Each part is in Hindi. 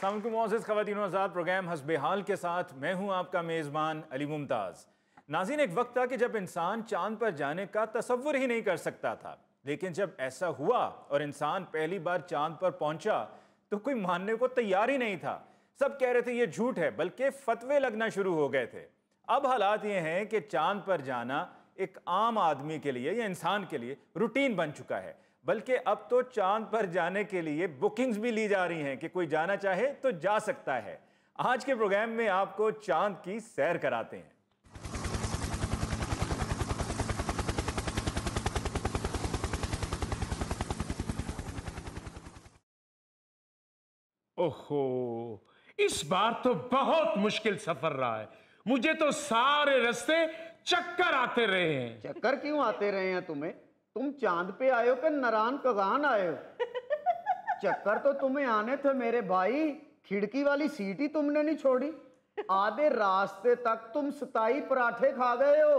मुअज़्ज़िज़ ख़वातीन व हज़रात, प्रोग्राम हस्बे हाल के साथ मैं हूं आपका मेज़बान अली मुमताज़। नाज़रीन, एक वक्त था कि जब इंसान चांद पर जाने का तसव्वुर ही नहीं कर सकता था, लेकिन जब ऐसा हुआ और इंसान पहली बार चांद पर पहुंचा तो कोई मानने को तैयार ही नहीं था। सब कह रहे थे ये झूठ है, बल्कि फतवे लगना शुरू हो गए थे। अब हालात ये हैं कि चांद पर जाना एक आम आदमी के लिए या इंसान के लिए रूटीन बन चुका है, बल्कि अब तो चांद पर जाने के लिए बुकिंग्स भी ली जा रही हैं कि कोई जाना चाहे तो जा सकता है। आज के प्रोग्राम में आपको चांद की सैर कराते हैं। ओहो, इस बार तो बहुत मुश्किल सफर रहा है। मुझे तो सारे रास्ते चक्कर आते रहे हैं। चक्कर क्यों आते रहे हैं तुम्हें? तुम चांद पे आए हो कि नारायण कगान आए हो? चक्कर तो तुम्हें आने थे मेरे भाई, खिड़की वाली सीट ही तुमने नहीं छोड़ी। आधे रास्ते तक तुम 27 पराठे खा गए हो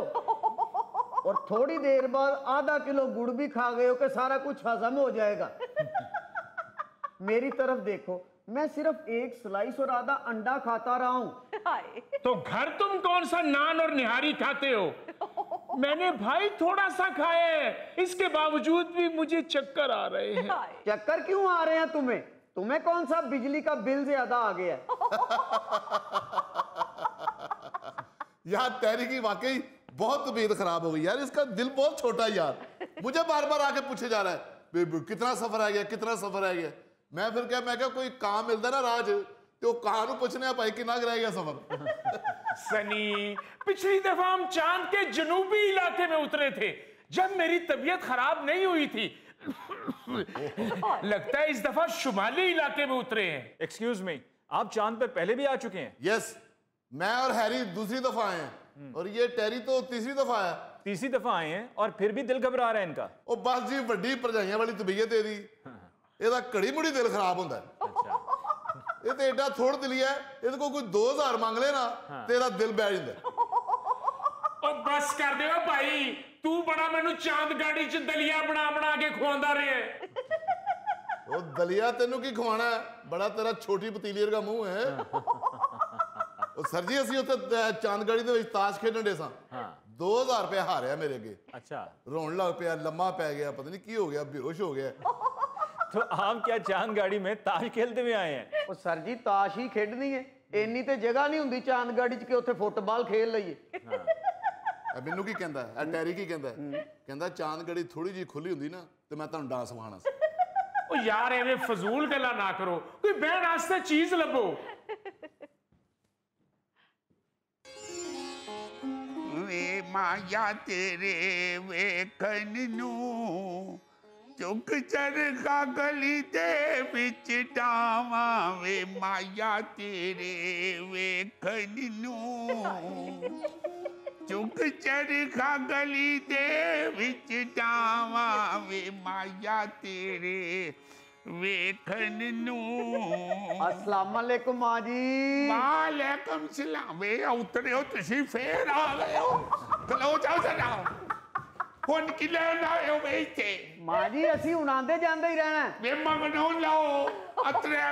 और थोड़ी देर बाद आधा किलो गुड़ भी खा गए हो कि सारा कुछ हजम हो जाएगा। मेरी तरफ देखो, मैं सिर्फ एक स्लाइस और आधा अंडा खाता रहा हूं। तो घर तुम कौन सा नान और निहारी खाते हो? मैंने भाई थोड़ा सा खाया है, इसके बावजूद भी मुझे चक्कर आ रहे हैं। चक्कर क्यों आ रहे हैं तुम्हें? तुम्हें कौन सा बिजली का बिल ज्यादा आ गया है? यार टैरी की वाकई बहुत तबीयत खराब हो गई यार, इसका दिल बहुत छोटा है यार। मुझे बार बार आके पूछे जा रहा है कितना सफर आ गया, कितना सफर आ गया। मैं क्या कोई काम मिलता ना राज तो कहां पूछने भाई कितना रह गया सफर। सनी, पिछली दफा हम चांद के जनूबी इलाके में उतरे थे जब मेरी तबीयत खराब नहीं हुई थी। लगता है इस दफा शुमाली इलाके में उतरे हैं। एक्सक्यूज मी, आप चांद पर पहले भी आ चुके हैं? यस, मैं और हैरी दूसरी दफा आए हैं और ये टेरी तो तीसरी दफा आया। तीसरी दफा आए हैं और फिर भी दिल घबरा रहा है इनका। ओ बस जी, वड्डी भरजाइयां वाली तबीयत है दी, ਇਹਦਾ ਘੜੀ ਮੁੜੀ ਦਿਲ ਖਰਾਬ ਹੁੰਦਾ ਹੈ। ਇਹ ਤੇ ਐਡਾ ਥੋੜ ਦਿਲੀ ਹੈ, ਇਹਦੇ ਕੋਲ ਕੋਈ 2000 ਮੰਗ ਲੈ ਨਾ ਤੇਰਾ ਦਿਲ ਬਹਿ ਜਾਂਦਾ। ਉਹ ਬਸ ਕਰ ਦੇ ਓ ਭਾਈ, ਤੂੰ ਬੜਾ ਮੈਨੂੰ ਚਾਂਦ ਗਾੜੀ ਚ ਦਲੀਆ ਬਣਾ ਬਣਾ ਕੇ ਖਵਾਉਂਦਾ ਰਿਹਾ। ਉਹ ਦਲੀਆ ਤੈਨੂੰ ਕੀ ਖਵਾਣਾ ਹੈ, ਬੜਾ ਤੇਰਾ ਛੋਟੀ ਪਤੀਲੀ ਵਰਗਾ ਮੂੰਹ ਹੈ। ਉਹ ਸਰ ਜੀ ਅਸੀਂ ਉੱਥੇ ਚਾਂਦ ਗਾੜੀ ਦੇ ਵਿੱਚ ਤਾਸ਼ ਖੇਡਣ ਦੇ ਸਾਂ। 2000 ਰੁਪਏ ਹਾਰਿਆ ਮੇਰੇ ਅੱਗੇ। अच्छा, ਰੋਣ ਲੱਗ ਪਿਆ, ਲੰਮਾ ਪੈ ਗਿਆ, ਪਤਾ ਨਹੀਂ ਕੀ ਹੋ ਗਿਆ, ਬੇਹੋਸ਼ ਹੋ ਗਿਆ। तो आप क्या चांद गाड़ी में ताश खेलते हुए आए हैं? ਉਹ ਸਰ ਜੀ ਤਾਸ਼ ਹੀ ਖੇਡਣੀ ਹੈ, ਇੰਨੀ ਤੇ ਜਗ੍ਹਾ ਨਹੀਂ ਹੁੰਦੀ ਚਾਂਦ ਗਾੜੀ 'ਚ ਕਿ ਉੱਥੇ ਫੁੱਟਬਾਲ ਖੇਲ ਲਈਏ। ਮੈਨੂੰ ਕੀ ਕਹਿੰਦਾ ਹੈ, ਟੈਰੀ ਕੀ ਕਹਿੰਦਾ ਹੈ? ਕਹਿੰਦਾ ਚਾਂਦ ਗੜੀ ਥੋੜੀ ਜੀ ਖੁੱਲੀ ਹੁੰਦੀ ਨਾ ਤੇ ਮੈਂ ਤੁਹਾਨੂੰ ਡਾਂਸ ਸਿਖਾਉਣਾ ਸੀ। ਉਹ ਯਾਰ ਐਵੇਂ ਫਜ਼ੂਲ ਗੱਲਾਂ ਨਾ ਕਰੋ, ਕੋਈ ਬਹਿਣ ਵਾਸਤੇ ਚੀਜ਼ ਲੱਭੋ। ਵੇ ਮਾਇਆ ਤੇਰੇ ਵੇਖਣ ਨੂੰ ਚੁੱਕ ਚਰਖਾ ਗਲੀ ਦੇ ਵਿੱਚ ਡਾਵਾਂ। ਵੇ ਮਾਇਆ ਤੇਰੇ ਵੇਖਣ ਨੂੰ ਚੁੱਕ ਚਰਖਾ ਗਲੀ ਦੇ ਵਿੱਚ ਡਾਵਾਂ। ਵੇ ਮਾਇਆ ਤੇਰੇ ਵੇਖਣ ਨੂੰ। अस्सलाम वालेकुम माँ जी। वालेकुम सलाम। वे उतरे हो तुसी फिर आ गए हो, चलो जाओ जरा। ਹੁਣ ਕੀ ਲੈਣ ਆਏ ਹੋ ਵੇਚੇ? ਮਾਂ ਜੀ ਅਸੀਂ ਹੁਣ ਆਂਦੇ ਜਾਂਦੇ ਹੀ ਰਹਿਣਾ। ਵੇ ਮਗਨੋਂ ਲਾਓ, ਅਤਰੇ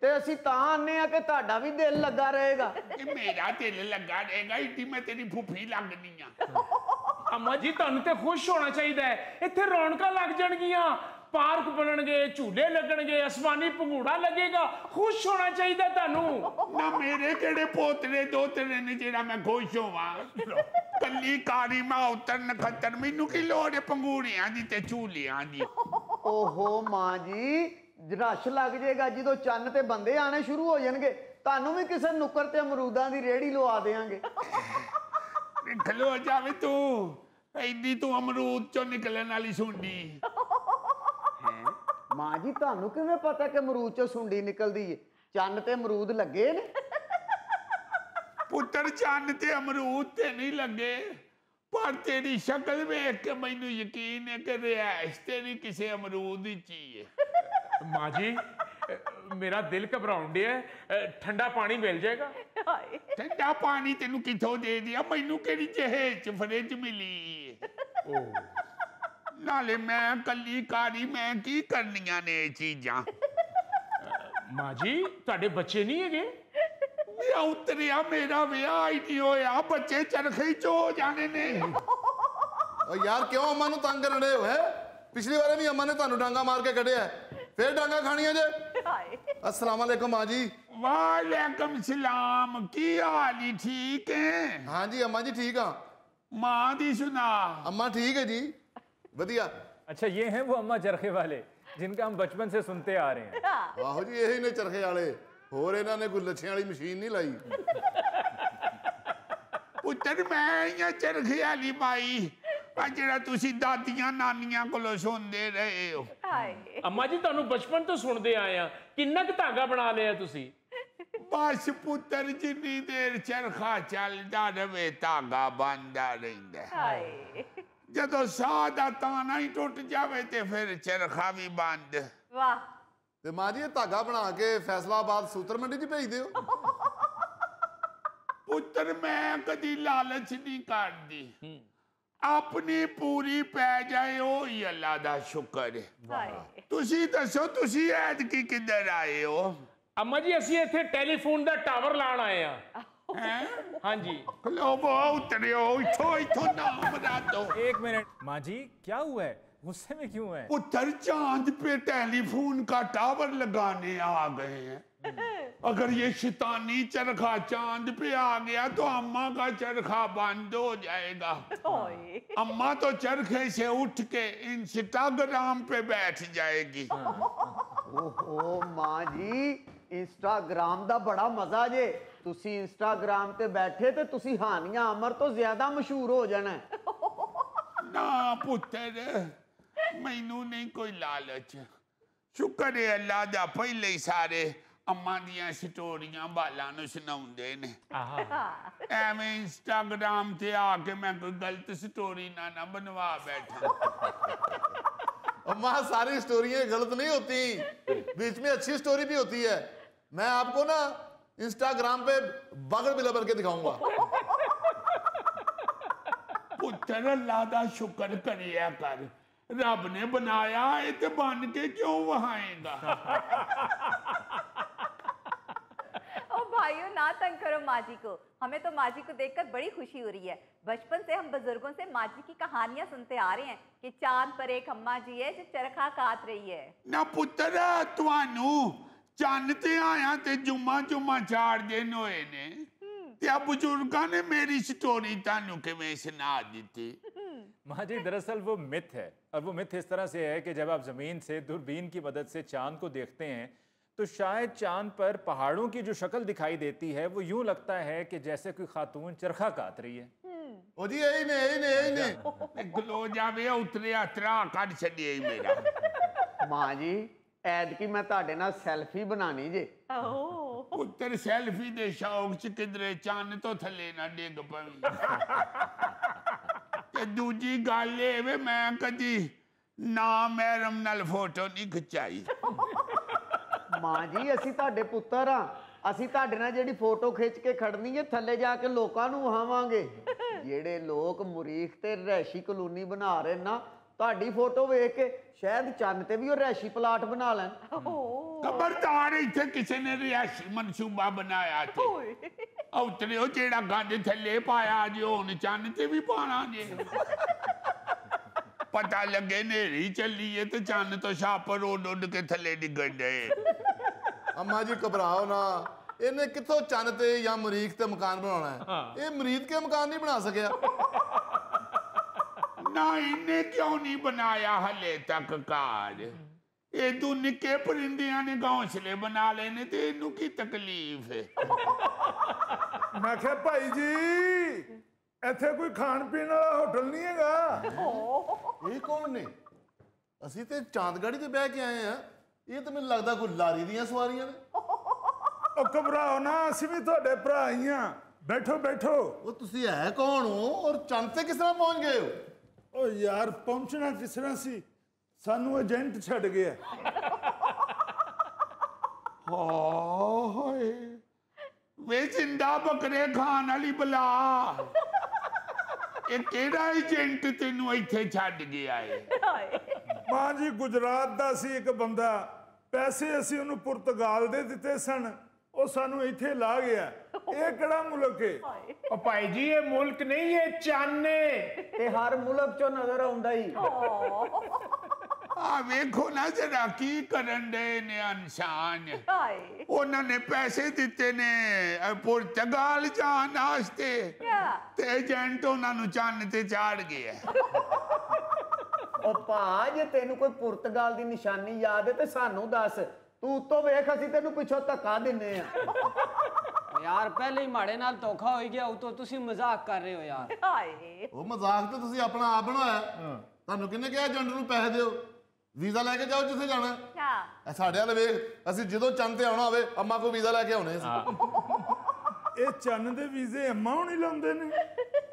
ਤੇ ਅਸੀਂ ਤਾਂ ਆਨੇ ਆ ਕਿ ਤੁਹਾਡਾ ਵੀ ਦਿਲ ਲੱਗਾ ਰਹੇਗਾ। ਇਹ ਮੇਰਾ ਦਿਲ ਲੱਗਾ ਰਹੇਗਾ, ਇੱਡੀ ਮੈਂ ਤੇਰੀ ਫੁੱਫੀ ਲੱਗਣੀ ਆ। अम्मा जी, ਤੁਹਾਨੂੰ ਤੇ ਖੁਸ਼ ਹੋਣਾ ਚਾਹੀਦਾ ਹੈ। ਇੱਥੇ ਰੌਣਕਾਂ ਲੱਗ ਜਾਣਗੀਆਂ, ਪਾਰਕ ਬਣਨਗੇ, ਝੂਲੇ ਲੱਗਣਗੇ, ਅਸਮਾਨੀ ਪੰਘੂੜਾ ਲੱਗੇਗਾ। ਖੁਸ਼ ਹੋਣਾ ਚਾਹੀਦਾ ਤੁਹਾਨੂੰ। ਨਾ ਮੇਰੇ ਕਿਹੜੇ ਪੋਤਰੇ ਦੋਤਰੇ ਨੇ ਜਿਹੜਾ ਮੈਂ ਖੁਸ਼ ਹੋਵਾਂ। ਕੱਲੀ ਕਾਰੀ ਮਾਂ ਉਤਰਨ ਖੱਤਰ, ਮੈਨੂੰ ਕੀ ਲੋੜ ਹੈ ਪੰਘੂੜਿਆਂ ਦੀ ਤੇ ਝੂਲਿਆਂ ਦੀ। ਓਹੋ ਮਾਂ ਜੀ, ਰਸ਼ ਲੱਗ ਜਾਏਗਾ ਜਦੋਂ ਚੰਨ ਤੇ ਬੰਦੇ ਆਣੇ ਸ਼ੁਰੂ ਹੋ ਜਾਣਗੇ। ਤੁਹਾਨੂੰ ਵੀ ਕਿਸੇ ਨੁੱਕਰ ਤੇ ਅਮਰੂਦਾਂ ਦੀ ਰੇਹੜੀ ਲਵਾ ਦੇਵਾਂਗੇ। ਖਲੋ ਜਾਵੇ ਤੂੰ, ਐਡੀ ਤੂੰ ਅਮਰੂਦ ਚੋਂ ਨਿਕਲਣ ਵਾਲੀ ਸੁੰਡੀ। ਮਾਂ ਜੀ ਤੁਹਾਨੂੰ ਕਿਵੇਂ ਪਤਾ ਕਿ ਅਮਰੂਦ ਚੋਂ ਸੁੰਡੀ ਨਿਕਲਦੀ ਹੈ? ਚੰਨ ਤੇ ਅਮਰੂਦ ਲੱਗੇ ਨੇ। ਪੁੱਤਰ ਚੰਨ ਤੇ ਅਮਰੂਦ ਤੇ ਨਹੀਂ ਲੱਗੇ, ਪਰ ਤੇਰੀ ਸ਼ਕਲ ਵੇਖ ਕੇ ਮੈਨੂੰ ਯਕੀਨ ਹੈ ਕਿ ਰਿਹਾਇਸ਼ ਤੇਰੀ ਕਿਸੇ ਅਮਰੂਦ ਦੀ ਚੀਜ਼ ਹੈ। ਮਾਂ ਜੀ, मेरा दिल घबराउन दिया है, ठंडा पानी मिल जाएगा? ठंडा पानी तेनू किथों दे दिया, मैनू केड़ी जहेज फ्रिज मिली। नाले मैं कली कारी मैं की करनियां ने ये चीजां माँ जी ਤੁਹਾਡੇ ਬੱਚੇ ਨਹੀਂ ਹੈਗੇ मैं उतरिया मेरा विआह ही नहीं होया बच्चे चरखे चो हो जाने ने और यार क्यों अम्मा नु तंग कर रहे हो है पिछली बार भी अम्मा ने तानू डांगा मार के कढ़िया फिर डांगा खानिया जे अस्सलाम वालेकुम माँ जी वालेकुम सलाम की हाल ही ठीक है हाँ जी अम्मा जी ठीक हाँ माँ दी सुना अम्मा ठीक है जी वधिया अच्छा ये हैं वो अम्मा चरखे वाले जिनका हम बचपन से सुनते आ रहे हैं आहो जी यही ने चरखे वाले होर इन्हां ने कोई लच्छे वाली मशीन नहीं लाई पुत्र मैं या चरखे वाली माई आ जेड़ा तुसी दादियां नानियां कोलों सुनदे रहे हो ਅੰਮਾ ਜੀ ਤੁਹਾਨੂੰ ਬਚਪਨ ਤੋਂ ਸੁਣਦੇ ਆਏ ਆ ਕਿੰਨਾ ਕੁ ਧਾਗਾ ਬਣਾ ਲਿਆ ਤੁਸੀਂ बस पुत्र जिन्नी देर चरखा चलदा रहे धागा बनदा रहिंदा जदों साह दा ताना ही टुट जावे ते फिर चरखा भी बंद वाह ते माँ जी ये धागा बना के फैसलाबाद सूत्र मंडी च भेज दियो पुत्र मैं कदी लालच नहीं करदी अपनी पूरी पै जाए ओ ही अल्लाह दा शुक्र है तुसी दसो तुसी ऐतकी किधर आए हो ਅੰਮਾ ਜੀ ਅਸੀਂ ਇੱਥੇ ਟੈਲੀਫੋਨ ਦਾ ਟਾਵਰ ਲਾਣ ਆਏ ਆ हैं ਹਾਂਜੀ खलोबो उतरियो इथों इथों नाम बता दो 1 मिनट माँ जी क्या हुआ है गुस्से में क्यों है पुत्र चांद पे टेलीफोन का टावर लगाने आ गए हैं अगर ये शैतानी चरखा चांद पे आ गया तो अम्मा का चरखा बंद हो जाएगा अम्मा तो चरखे से उठ के इंस्टाग्राम पे बैठ जाएगी ओहो माँ जी इंस्टाग्राम दा बड़ा मजा जे तुसी इंस्टाग्राम ते बैठे ते तुसी हानिया अमर तो ज्यादा मशहूर हो जाना है। ना पुत्र मैनू नहीं कोई लालच शुक्र है अल्लाह दा पहले ही सारे अम्मा दियां स्टोरियां बालां नूं सुणाउंदे ने एवें इंस्टाग्राम ते आके मैं कोई गलत स्टोरी ना बनवा बैठा अम्मा सारी स्टोरियां गलत नहीं होती बीच में अच्छी स्टोरी भी होती है मैं आपको ना इंस्टाग्राम पे बगल बिला बन के दिखाऊंगा पुत्र अल्लाह दा शुक्र करिया कर रब ने बनाया है ते बन के क्यों वहाएगा ओ भाइयों ना तंग करो माँ जी को हमें तो माँ जी को देखकर बड़ी खुशी हो रही है बचपन से हम बुजुर्गों से माँ जी की कहानियां सुनते आ रहे हैं कि चांद पर एक अम्मा जी है जो चरखा काट रही है ना पुत्र तुहानू चन्न ते आया ते जुम्मा जुम्मा 4 दिन होए ने ते आ बुजुर्गां ने मेरी स्टोरी तानू किवें सुना दी माँ जी दरअसल वो मिथ है और वो मिथ इस तरह से है कि जब आप जमीन से दूरबीन की मदद से चांद को देखते हैं तो शायद चांद पर पहाड़ों की जो शक्ल दिखाई देती है वो यूं लगता है कि जैसे कोई खातून चरखा काट रही है ओ जी यही ने गलो जावे उतरे अतरा कट छड़िए मेरा माँ जी ऐदकी मैं ताड़े नाल सेल्फी बनानी जे पुत्र सेल्फी दे शौक च किधरे चन्न तो थले ना डिग पवी ते दूजी गल ए वे मैं कदी ना मैरम नाल फोटो नहीं खिचाई माँ जी असी ताड़े पुत्तर हाँ असी ताड़े नाल जेड़ी फोटो खिंच के खड़नी है थले जाके लोकां नूं वहावांगे जेड़े लोग मुरीख ते रैशी कलोनी बना रहे ना ताड़ी फोटो वेख के शायद चन्न ते भी रैशी प्लाट बना लैन खबरदार इत्थे किसी ने रिहायशी मनसूबा बनाया थे उतरे हो जेड़ा गंद थले पाया जे हुण चन्न ते भी पाना जे पता लगे नेरी चली है तो चन्न तो छापर उड उड के थले डिगण डे अम्मा जी घबराओ ना इन्हें कितों चन्न ते या मरीख ते मकान बनाना है ये मरीद के मकान नहीं बना सकिया ना इन्हें क्यों नहीं बनाया हले तक कार ये तू निके परिंदियां ने घोंसले बना लेने ते इनू की तकलीफ है मैं क्या भाई जी इथे कोई खान पीने वाला होटल नहीं हैगा ये कौन ने असी ते चांदगढ़ी ते बह के आए हैं ये तो मैंने लगता कोई लारी दियां सवारियां ने ओ घबराओ ना ਅਸੀਂ ਵੀ ਤੁਹਾਡੇ ਭਰਾ ਹੀ ਆ बैठो बैठो वो तुसी है कौन हो और चंद ते किस तरह पहुंच गए हो ओ यार पहुंचना किस तरह सी सानू एजेंट छड़ गया वे जिंदा बकरे खान वाली बला ਇਹ ਕਿਹੜਾ ਏਜੰਟ ਤੈਨੂੰ ਇੱਥੇ ਛੱਡ ਗਿਆ ਏ? ਮਾਂ ਜੀ ਗੁਜਰਾਤ ਦਾ ਸੀ ਇੱਕ ਬੰਦਾ, ਪੈਸੇ ਅਸੀਂ ਉਹਨੂੰ ਪੁਰਤਗਾਲ ਦੇ ਦਿੱਤੇ ਸਨ, ਉਹ ਸਾਨੂੰ ਇੱਥੇ ਲਾ ਗਿਆ। ਇਹ ਕਿਹੜਾ ਮੁਲਕ ਹੈ? ਉਹ ਭਾਈ ਜੀ ਇਹ ਮੁਲਕ ਨਹੀਂ, ਇਹ ਚੰਨ ਏ। ਤੇ ਹਰ ਮੁਲਕ ਚੋਂ ਨਜ਼ਰ ਆਉਂਦਾ ਹੀ। ਆ ਵੇਖੋ ਨਾ ਜਰਾ ਕੀ ਕਰਨ ਦੇ ਨੇ ਇਨਸਾਨ। ਉਹਨਾਂ ਨੇ ਪੈਸੇ ਦਿੱਤੇ ਨੇ ਪੁਰਤਗਾਲ ਜਾਣ ਵਾਸਤੇ ਤੇ ਏਜੰਟ ਉਹਨਾਂ ਨੂੰ ਚੰਨ ਤੇ ਚਾੜ ਗਿਆ। ਉਹ ਭਾ ਜੇ ਤੈਨੂੰ ਕੋਈ ਪੁਰਤਗਾਲ ਦੀ ਨਿਸ਼ਾਨੀ ਯਾਦ ਹੈ ਤੇ ਸਾਨੂੰ ਦੱਸ, ਤੂੰ ਉੱਤੋਂ ਵੇਖ ਅਸੀਂ ਤੈਨੂੰ ਪਿੱਛੋਂ ਧੱਕਾ ਦਿੰਨੇ ਆ। यार पहले ही माड़े नाल धोखा हो गया, तो तुसी मजाक कर रहे हो यार। ਉਹ ਮਜ਼ਾਕ ਤੇ ਤੁਸੀਂ ਆਪਣਾ ਆਪ ਬਣਾਇਆ। ਤੁਹਾਨੂੰ ਕਿਹਨੇ ਕਿਹਾ ਏਜੰਟ ਨੂੰ ਪੈਸੇ ਦਿਓ? ਵੀਜ਼ਾ ਲੈ ਕੇ ਜਾਓ ਜਿੱਥੇ ਜਾਣਾ। ਇਹ ਸਾਡੇ ਵਾਲੇ ਵੇਖ, ਅਸੀਂ ਜਦੋਂ ਚੰਨ ਤੇ ਆਉਣਾ ਹੋਵੇ ਅੰਮਾ ਕੋ ਵੀਜ਼ਾ ਲੈ ਕੇ ਆਉਣੇ ਸੀ। ਇਹ ਚੰਨ ਦੇ ਵੀਜ਼ੇ ਅੰਮਾ ਹੁਣੀ ਲਾਉਂਦੇ ਨੇ।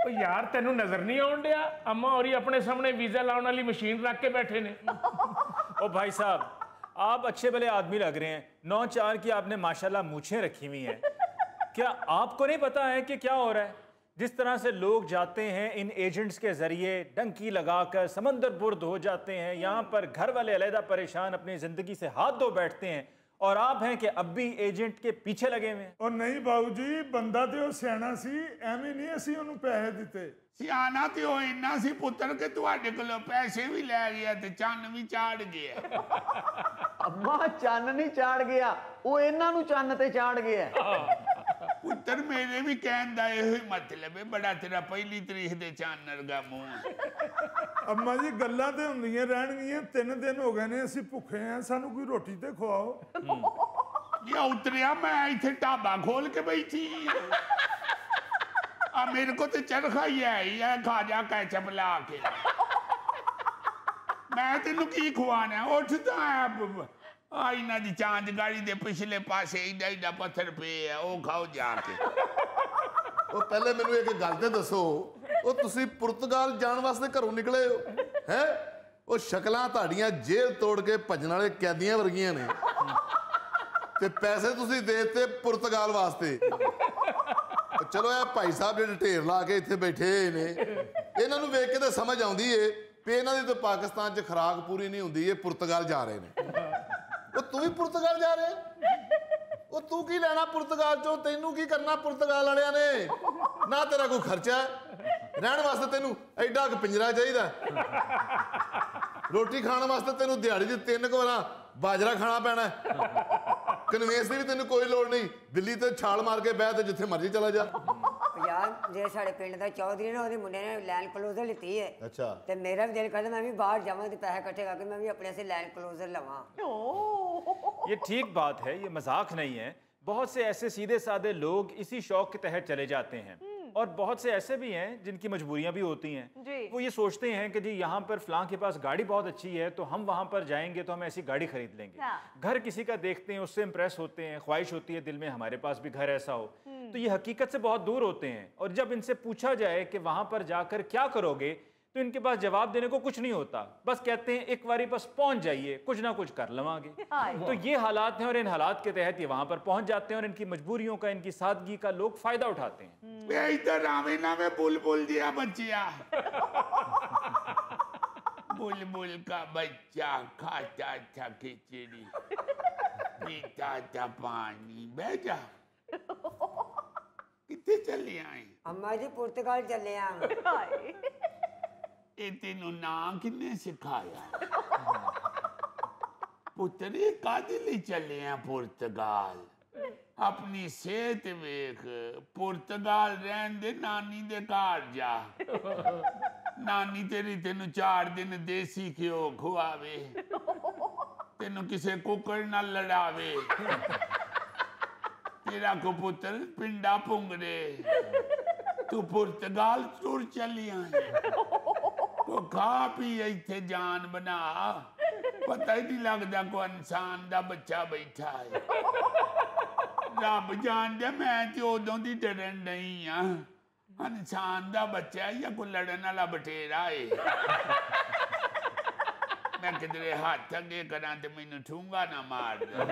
ਉਹ ਯਾਰ ਤੈਨੂੰ ਨਜ਼ਰ ਨਹੀਂ ਆਉਣ ਡਿਆ? ਅੰਮਾ ਹੋਰੀ ਆਪਣੇ ਸਾਹਮਣੇ ਵੀਜ਼ਾ ਲਾਉਣ वाली मशीन रख के बैठे ने। ओ भाई साहब, आप अच्छे भले आदमी लग रहे हैं, 9-4 की आपने माशाल्लाह मूछें रखी हुई हैं। क्या आपको नहीं पता है कि क्या हो रहा है? जिस तरह से लोग जाते हैं इन एजेंट्स के जरिए, डंकी लगाकर समंदर बुर्द हो जाते हैं, यहाँ पर घर वाले अलहदा परेशान अपनी जिंदगी से हाथ धो बैठते हैं, और आप हैं कि अब भी एजेंट के पीछे लगे हुए हैं। और नहीं बाबू जी, बंदा तो सियाना सी, एवें नहीं असी उन्हें पैसे दिते। ਸਿਆਣਾ ਤੇ ਉਹ ਇੰਨਾ ਸੀ ਪੁੱਤਰ ਕਿ ਤੁਹਾਡੇ ਕੋਲੋਂ ਪੈਸੇ ਵੀ ਲੈ ਗਿਆ ਤੇ ਚੰਨ ਵੀ ਚਾੜ ਗਿਆ। ਅੰਮਾ ਚੰਨ ਨਹੀਂ ਚਾੜ ਗਿਆ, ਉਹ ਇਹਨਾਂ ਨੂੰ ਚੰਨ ਤੇ ਚਾੜ ਗਿਆ। ਪੁੱਤਰ ਮੇਰੇ ਵੀ ਕਹਿਣ ਦਾ ਇਹੋ ਹੀ ਮਤਲਬ ਹੈ, ਬੜਾ ਤੇਰਾ ਪਹਿਲੀ ਤਰੀਕ ਦੇ ਚੰਨ ਵਰਗਾ ਮੂੰਹ। ਅੰਮਾ ਜੀ ਗੱਲਾਂ ਤੇ ਹੁੰਦੀਆਂ ਰਹਿਣਗੀਆਂ, 3 ਦਿਨ ਹੋ ਗਏ ਨੇ ਅਸੀਂ ਭੁੱਖੇ ਆ, ਸਾਨੂੰ ਕੋਈ ਰੋਟੀ ਤੇ ਖਵਾਓ। ਇਹ ਉਤਰਿਆ ਮੈਂ ਇੱਥੇ ਢਾਬਾ ਖੋਲ ਕੇ ਬੈਠੀ ਆ, ਮੇਰੇ ਕੋ ਤੇ ਚਰਖਾ ਹੀ ਹੈ ਖਾਜਾ ਕੈਚਪ ਲਾ ਕੇ। ਮੈਂ ਤੈਨੂੰ ਕੀ ਖਵਾਣਾ? ਉੱਠਦਾ ਆ ਇਹਨਾਂ ਦੀ ਚਾਂਦ ਗਾੜੀ ਦੇ ਪਿਛਲੇ ਪਾਸੇ ਏਡਾ ਏਡਾ ਪੱਥਰ ਪਏ ਆ, ਉਹ ਖਾਓ ਜਾ ਕੇ। ਉਹ ਪਹਿਲੇ ਮੈਨੂੰ ਇੱਕ ਗੱਲ ਤੇ ਦੱਸੋ, ਉਹ ਤੁਸੀਂ ਪੁਰਤਗਾਲ ਜਾਣ ਵਾਸਤੇ ਘਰੋਂ ਨਿਕਲੇ ਹੋ ਹੈ? ਉਹ ਸ਼ਕਲਾਂ ਤੁਹਾਡੀਆਂ ਜੇਲ੍ਹ ਤੋੜ ਕੇ ਭੱਜਣ ਵਾਲੇ ਕੈਦੀਆਂ ਵਰਗੀਆਂ ਨੇ, ਤੇ ਪੈਸੇ ਤੁਸੀਂ ਦੇ ਦਿੱਤੇ ਪੁਰਤਗਾਲ ਵਾਸਤੇ। ਚਲੋ ਇਹ ਭਾਈ ਸਾਹਿਬ ਜਿਹੜੇ ਢੇਰ ਲਾ ਕੇ ਇੱਥੇ ਬੈਠੇ ਨੇ, ਇਹਨਾਂ ਨੂੰ ਵੇਖ ਕੇ ਤਾਂ ਸਮਝ ਆਉਂਦੀ ਏ ਵੀ ਇਹਨਾਂ ਦੀ ਤਾਂ ਪਾਕਿਸਤਾਨ 'ਚ ਖੁਰਾਕ ਪੂਰੀ ਨਹੀਂ ਹੁੰਦੀ, ਇਹ ਪੁਰਤਗਾਲ ਜਾ ਰਹੇ ਨੇ। ਉਹ ਤੂੰ ਵੀ ਪੁਰਤਗਾਲ ਜਾ ਰਿਹਾ? ਉਹ ਤੂੰ ਕੀ ਲੈਣਾ ਪੁਰਤਗਾਲ 'ਚੋਂ? ਤੈਨੂੰ ਕੀ ਕਰਨਾ ਪੁਰਤਗਾਲ ਵਾਲਿਆਂ ਨੇ? ਨਾ ਤੇਰਾ ਕੋਈ ਖਰਚਾ ਰਹਿਣ ਵਾਸਤੇ, ਤੈਨੂੰ ਐਡਾ ਕੁ ਪਿੰਜਰਾ ਚਾਹੀਦਾ। ਰੋਟੀ ਖਾਣ ਵਾਸਤੇ ਤੈਨੂੰ ਦਿਹਾੜੀ 'ਚ 3 ਵਾਰਾਂ ਬਾਜਰਾ ਖਾਣਾ ਪੈਣਾ। ਕਨਵੇਂਸ ਦੀ ਵੀ ਤੈਨੂੰ ਕੋਈ ਲੋੜ ਨਹੀਂ, ਦਿੱਲੀ ਤੇ ਛਾਲ ਮਾਰ ਕੇ ਬਹਿ ਤੇ ਜਿੱਥੇ ਮਰਜ਼ੀ ਚਲਾ ਜਾ। यार जे साढ़े पिंड का चौधरी ने ਉਹਦੇ ਮੁੰਡੇ ਨੇ लैंड क्लोजर लीती है। अच्छा। ਤੇ ਮੇਰਾ ਵੀ ਦਿਲ ਕਰਦਾ मैं भी बाहर जावां ਤੇ पैसे इकट्ठे करके मैं भी अपने से लैंड क्लोजर लवां। ये ठीक बात है, ये मजाक नहीं है। बहुत से ऐसे सीधे साधे लोग इसी शौक के तहत चले जाते हैं, और बहुत से ऐसे भी हैं जिनकी मजबूरियां भी होती हैं। वो ये सोचते हैं कि जी यहाँ पर फलां के पास गाड़ी बहुत अच्छी है, तो हम वहाँ पर जाएंगे तो हम ऐसी गाड़ी खरीद लेंगे। घर किसी का देखते हैं, उससे इम्प्रेस होते हैं, ख्वाहिश होती है दिल में हमारे पास भी घर ऐसा हो। तो ये हकीकत से बहुत दूर होते हैं, और जब इनसे पूछा जाए कि वहाँ पर जाकर क्या करोगे, तो इनके पास जवाब देने को कुछ नहीं होता। बस कहते हैं एक बारी बस पहुंच जाइए, कुछ ना कुछ कर लवांगे। तो ये हालात हैं, और इन हालात के तहत ये वहां पर पहुंच जाते हैं, और इनकी मजबूरियों का, इनकी सादगी का लोग फायदा उठाते हैं। इधर आवे ना मैं बुलबुल दिया बच्चिया। बुलबुल का बच्चा खाता था खिचड़ी, पीता था पानी। बैठा कितने चले आए? अम्मा जी पुर्तगाल चले आ। ਇਹ ਤੈਨੂੰ ਨਾਂ ਕਿੰਨੇ ਸਿਖਾਇਆ? ਪੁੱਤਰ ਇਹ ਕਾਹਦੇ ਲਈ ਚੱਲੇ ਆ ਪੁਰਤਗਾਲ? ਆਪਣੀ ਸਿਹਤ ਵੇਖ, ਪੁਰਤਗਾਲ ਰਹਿਣ ਦੇ, ਨਾਨੀ ਦੇ ਘਰ ਜਾ। ਨਾਨੀ ਤੇਰੀ ਤੈਨੂੰ 4 ਦਿਨ ਦੇਸੀ ਘਿਓ ਖਵਾਵੇ, ਤੈਨੂੰ ਕਿਸੇ ਕੁੱਕੜ ਨਾਲ ਲੜਾਵੇ, ਤੇਰਾ ਕੋ ਪੁੱਤਰ ਪਿੰਡਾ ਪੁੰਗਰੇ। ਤੂੰ ਪੁਰਤਗਾਲ ਤੁਰ ਚੱਲੀ ਆਈ। खा पी इत्थे जान बना, पता ही नहीं लगता कोई इंसान दा बच्चा बैठा है। रब जान दे मैं तो उदों दी डरन नहीं हाँ, इंसान दा बच्चा या कोई लड़न वाला बटेरा है। मैं किधरे हाथ अगे करा तो मैनू ठूंगा ना मार दे।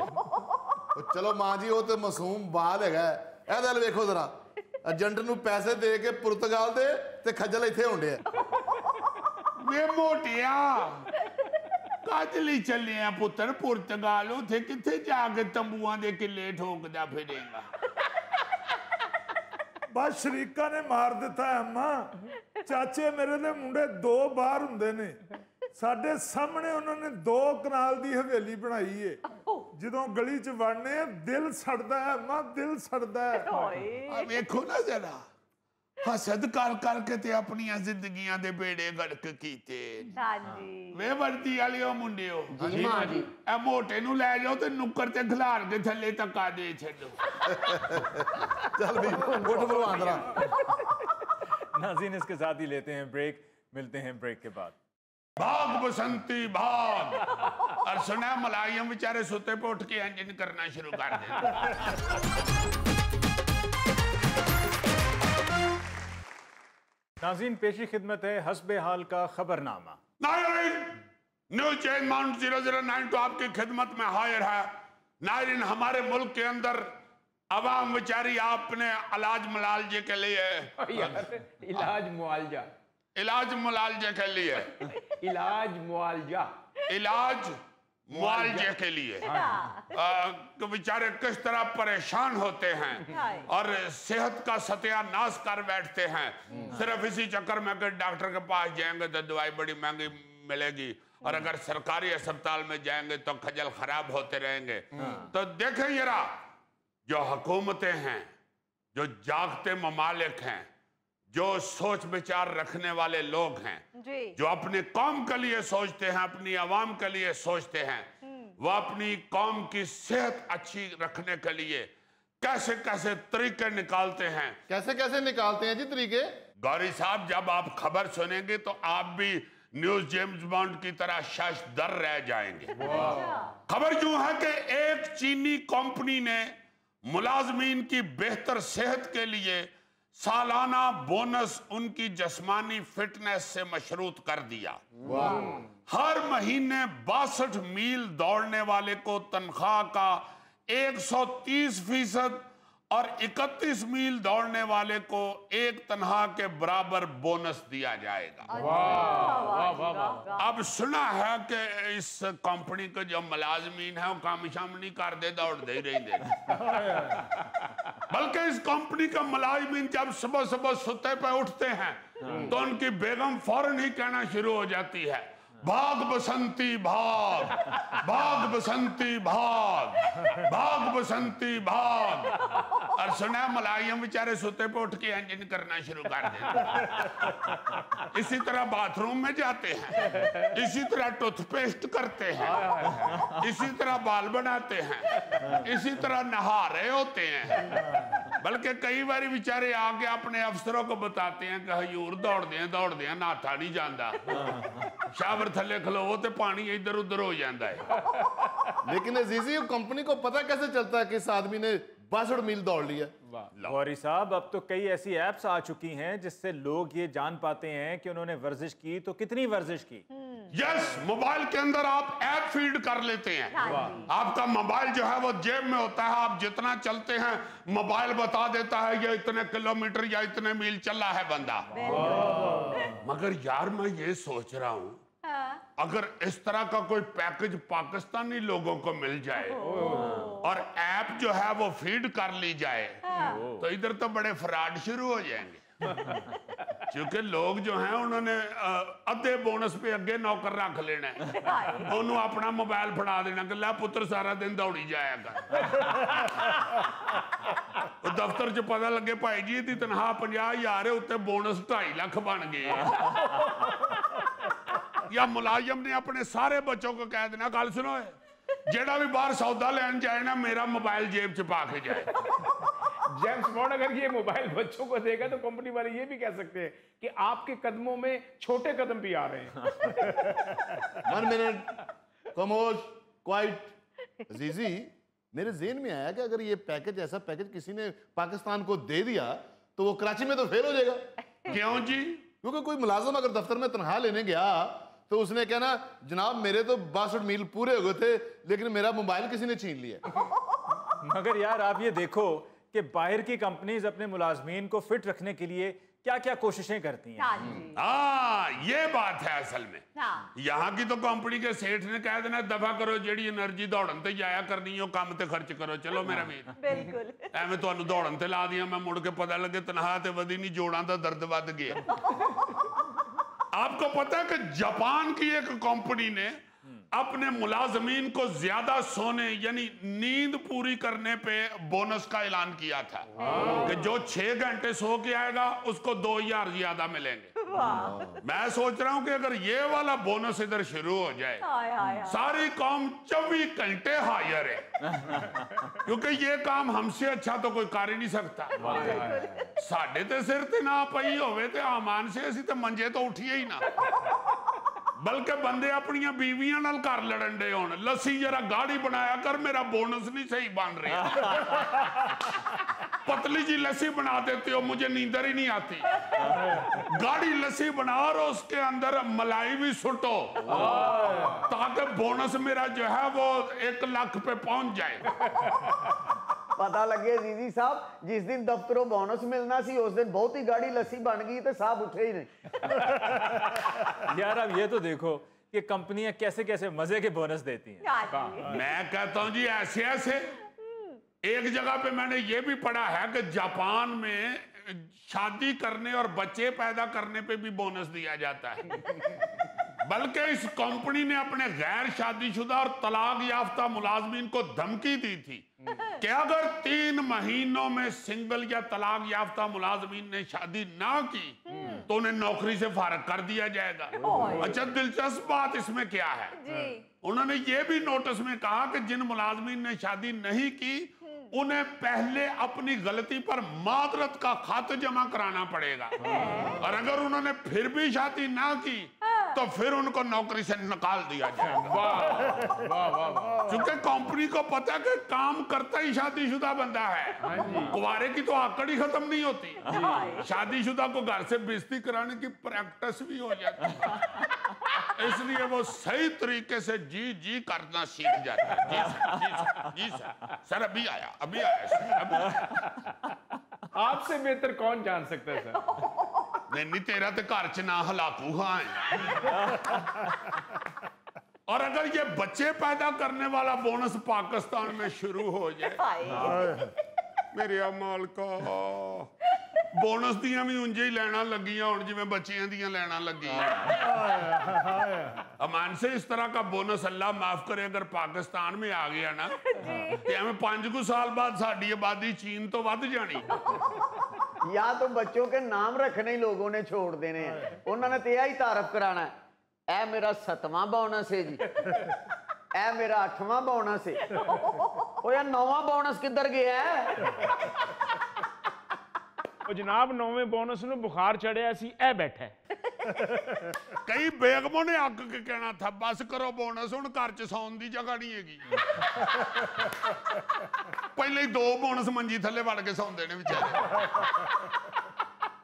चलो मां जी, वो तो मासूम बाल है। वेखो जरा, एजेंट नूं पैसे दे के पुर्तगाल दे ਤੇ ਖੱਜਲ ਇੱਥੇ ਹੁੰਦੇ ਆ ਵੇ ਮੋਟਿਆ ਕਾਜ ਲਈ ਚੱਲੇ ਆ ਪੁੱਤਰ ਪੁਰਤਗਾਲ ਉਥੇ ਕਿੱਥੇ ਜਾ ਕੇ ਤੰਬੂਆਂ ਦੇ ਕਿੱਲੇ ਠੋਕਦਾ ਫਿਰੇਗਾ ਬਸ ਸ਼ਰੀਕਾ ਨੇ ਮਾਰ ਦਿੱਤਾ ਅੰਮਾ ਚਾਚੇ ਮੇਰੇ ਦੇ ਮੁੰਡੇ 2 ਬਾਹਰ ਹੁੰਦੇ ਨੇ ਸਾਡੇ ਸਾਹਮਣੇ ਉਹਨਾਂ ਨੇ 2 ਕਨਾਲ ਦੀ ਹਵੇਲੀ ਬਣਾਈ ਏ ਜਦੋਂ ਗਲੀ 'ਚ ਵੜਨੇ ਆ ਦਿਲ ਸੜਦਾ ਹੈ ਅੰਮਾ ਦਿਲ ਸੜਦਾ ਹੈ ਆ ਵੇਖੋ ਨਾ ਜਰਾ ਹਸਦ ਕਰ ਕਰਕੇ ਤੇ ਆਪਣੀਆਂ ਜ਼ਿੰਦਗੀਆਂ ਦੇ ਬੇੜੇ ਗੜਕ ਕੀਤੇ ਹਾਂਜੀ ਵੇ ਵਰਦੀ ਵਾਲਿਓ ਮੁੰਡਿਓ ਜੀ ਮਾਂ ਜੀ ਇਹ ਮੋਟੇ ਨੂੰ ਲੈ ਜਾਓ ਤੇ ਨੁੱਕਰ ਤੇ ਖਿਲਾਰ ਕੇ ਥੱਲੇ ਧੱਕਾ ਦੇ ਛੱਡੋ ਚੱਲ ਵੀ ਉੱਠ ਭਲਵਾਨ ਰਾ नाज़रीन इसके साथ ही लेते हैं ब्रेक, मिलते हैं ब्रेक के बाद। भाग बसंती भाग और सुना मलायम बेचारे सोते पे उठ के इंजन करना शुरू कर दे नाज़रीन पेशी खिदमत है हस्बे हाल का खबरनामा। नायरीन न्यूज चेन माउंट 009 तो आपकी खिदमत में हाजिर है। नायरीन हमारे मुल्क के अंदर अवाम बेचारी आपने इलाज मुआलजे के लिए इलाज मुआलजा इलाज मुआलजे के लिए इलाज मुआलजा इलाज मुआलजे के लिए तो बेचारे किस तरह परेशान होते हैं और सेहत का सत्यानाश कर बैठते हैं सिर्फ इसी चक्कर में अगर डॉक्टर के पास जाएंगे तो दवाई बड़ी महंगी मिलेगी और अगर सरकारी अस्पताल में जाएंगे तो खजल खराब होते रहेंगे। तो देखें जरा जो हुकूमतें हैं जो जागते ममालिक हैं जो सोच विचार रखने वाले लोग हैं जो अपने कौम के लिए सोचते हैं अपनी आवाम के लिए सोचते हैं वो अपनी कौम की सेहत अच्छी रखने के लिए कैसे कैसे तरीके निकालते हैं। कैसे कैसे निकालते हैं जी तरीके? गौरी साहब जब आप खबर सुनेंगे तो आप भी न्यूज जेम्स बॉन्ड की तरह शशदर रह जाएंगे। खबर यूं है कि एक चीनी कंपनी ने मुलाजमीन की बेहतर सेहत के लिए सालाना बोनस उनकी जिस्मानी फिटनेस से मशरूत कर दिया। हर महीने 62 मील दौड़ने वाले को तनख्वाह का 130% और 31 मील दौड़ने वाले को एक तनख्वाह के बराबर बोनस दिया जाएगा। अब सुना है कि इस कंपनी के जो मुलाजमीन है वो काम शाम नहीं कर दे दौड़ दे ही रही बल्कि इस कंपनी का मुलाजमीन जब सुबह सुबह सुते पे उठते हैं तो उनकी बेगम फौरन ही कहना शुरू हो जाती है भाग बसंती भाग भाग बसंती भाग भाग बसंती भाग और सुना मुलायम बेचारे सोते पे उठ के इंजन करना शुरू कर देते। इसी तरह बाथरूम में जाते हैं इसी तरह टूथपेस्ट करते हैं इसी तरह बाल बनाते हैं इसी तरह नहा रहे होते हैं बल्कि कई बार बेचारे आके अपने अफसरों को बताते हैं कि हजूर दौड़ दें नाथा नहीं जाता शावर थले खलोवो तो पानी इधर उधर हो जाता है। लेकिन अजीजी कंपनी को पता कैसे चलता है कि इस आदमी ने 62 मील दौड़ लिया? गौरी साहब अब तो कई ऐसी ऐप्स आ चुकी हैं जिससे लोग ये जान पाते हैं कि उन्होंने वर्जिश की तो कितनी वर्जिश की। यस मोबाइल के अंदर आप ऐप फीड कर लेते हैं आपका मोबाइल जो है वो जेब में होता है आप जितना चलते हैं मोबाइल बता देता है ये इतने किलोमीटर या इतने मील चला है बंदा। मगर यार मैं ये सोच रहा हूं अगर इस तरह का कोई पैकेज पाकिस्तानी लोगों को मिल जाए और ऐप जो है वो फीड कर ली जाए तो इधर तो बड़े फ्रॉड शुरू हो जाएंगे क्योंकि लोग जो हैं उन्होंने अद्धे बोनस पे अगे नौकर रख लेना है उन्होंने अपना मोबाइल फड़ा देना कि ला पुत्र सारा दिन दौड़ी जाएगा दफ्तर च पता लगे भाई जी दी तनख्वाह 50,000 है उत्ते बोनस 2.5 लाख बन गए या मुलाजिम ने अपने सारे बच्चों को कह देना गल सुनो जेड़ा भी बाहर सौदा लेन जाए ना मेरा मोबाइल जेब च पा के जाए। जेम्स बॉन्ड अगर ये मोबाइल बच्चों को देगा तो कंपनी वाले ये भी कह सकते हैं कि आपके कदमों में छोटे कदम भी आ रहे हैं। 1 मिनट खामोश क्वाइट। अजीजी मेरे ज़हन में आया कि अगर ये पैकेज ऐसा पैकेज किसी ने पाकिस्तान को दे दिया तो वो कराची में तो फेल हो जाएगा। क्यों जी? क्योंकि कोई मुलाजिम अगर दफ्तर में तनख्वाह लेने गया तो उसने कहना जनाब मेरे तो 62 मील पूरे हो गए थे लेकिन मेरा मोबाइल किसी ने छीन लिया। मगर यार आप ये देखो कि बाहर की कंपनीज अपने मुलाजमीन को फिट रखने के लिए क्या क्या कोशिशें करती हैं। हाँ ये बात है असल में। हाँ। यहाँ की तो कंपनी के सेठ ने कह देना दफा करो जेड़ी एनर्जी दौड़न ते जाया करनी है काम ते खर्च करो। चलो मेरा वीर बिल्कुल एवं तुहानू दौड़न ते ला दिया, मैं मुड़ के पता लगे तनख्वाह ते वधी नहीं, जोड़ां दा दर्द वध गया। आपको पता है कि जापान की एक कंपनी ने अपने मुलाजमीन को ज्यादा सोने यानी नींद पूरी करने पे बोनस का ऐलान किया था कि जो 6 घंटे सो के आएगा उसको 2000 ज्यादा मिलेंगे। मैं सोच रहा हूं कि अगर ये वाला बोनस इधर शुरू हो जाए, सारी कौम 24 घंटे हायर है, क्योंकि ये काम हमसे अच्छा तो कोई कर ही नहीं सकता। साडे ते सिर ते ना पई होवे ते आमान से असी ते मंजे तो उठिए ही ना, बल्कि बंदे अपनी बीवियां नाल घर लड़न दे होण, लस्सी जरा गाढ़ी बनाया कर, मेरा बोनस नहीं सही बन रहा। पतली जी लस्सी बना देते हो, मुझे नींदर ही नहीं आती। गाढ़ी लस्सी बना और उसके अंदर मलाई भी सुटो ताकि बोनस मेरा जो है वो 1 लाख पे पहुंच जाए। पता लगे जीजी साहब, जिस दिन दफ्तरों बोनस मिलना सी उस दिन बहुत ही गाड़ी लस्सी बन गई तो साहब उठे ही नहीं। यार अब ये तो देखो कि कंपनियां कैसे कैसे मजे के बोनस देती हैं। मैं कहता हूं जी ऐसे ऐसे एक जगह पे मैंने ये भी पढ़ा है कि जापान में शादी करने और बच्चे पैदा करने पे भी बोनस दिया जाता है। बल्कि इस कंपनी ने अपने गैर शादीशुदा और तलाक याफ्ता मुलाजमीन को धमकी दी थी कि अगर 3 महीनों में सिंगल या तलाक याफ्ता मुलाजमीन ने शादी ना की तो उन्हें नौकरी से फारग कर दिया जाएगा। अच्छा दिलचस्प बात इसमें क्या है, उन्होंने ये भी नोटिस में कहा कि जिन मुलाजमीन ने शादी नहीं की उन्हें पहले अपनी गलती पर मादरत का खत जमा कराना पड़ेगा, और अगर उन्होंने फिर भी शादी ना की तो फिर उनको नौकरी से निकाल दिया जाएगा। क्योंकि कंपनी को पता है कि काम करता ही शादीशुदा बंदा है, कुंवारे की तो आकड़ ही खत्म नहीं होती, शादीशुदा को घर से बेइज्जती कराने की प्रैक्टिस भी हो जाती है, इसलिए वो सही तरीके से जी जी करना सीख जाता है। जी सर, जी सर, जी सर, सर अभी आया आपसे बेहतर कौन जान सकता है सर? नहीं तेरा तो घर च ना हलाकू हाँ है। और अगर ये बच्चे पैदा करने वाला बोनस पाकिस्तान में शुरू हो जाए, मेरे मालका बोनस दियां भी उंजे ही लैना लगियां हुण जिवें बच्चियां दियां लैना लगियां। अमान से इस तरह का बोनस अल्लाह माफ करे अगर पाकिस्तान में आ गया ना तो हमें 5 साल बाद साडी आबादी चीन तो वध जानी। या तो बच्चों के नाम रखने ही लोगों ने छोड़ देने हैं, उन्होंने तो यही तारफ कराना है, ऐ मेरा 7वां बोनस है जी, ऐ मेरा 8वां बोनस है, ओ यार 9वां बोनस किधर गया है? जनाब 9वें बोनस ਨੂੰ बुखार चढ़िया सी, ए बैठा है। कई बेगमों ने अग के कहना था बस करो बोनस, हुण घर च सौन दी जगह नहीं हैगी। पहले ही 2 बोनस मंजी थले वड़ के सौंदे ने बेचारे।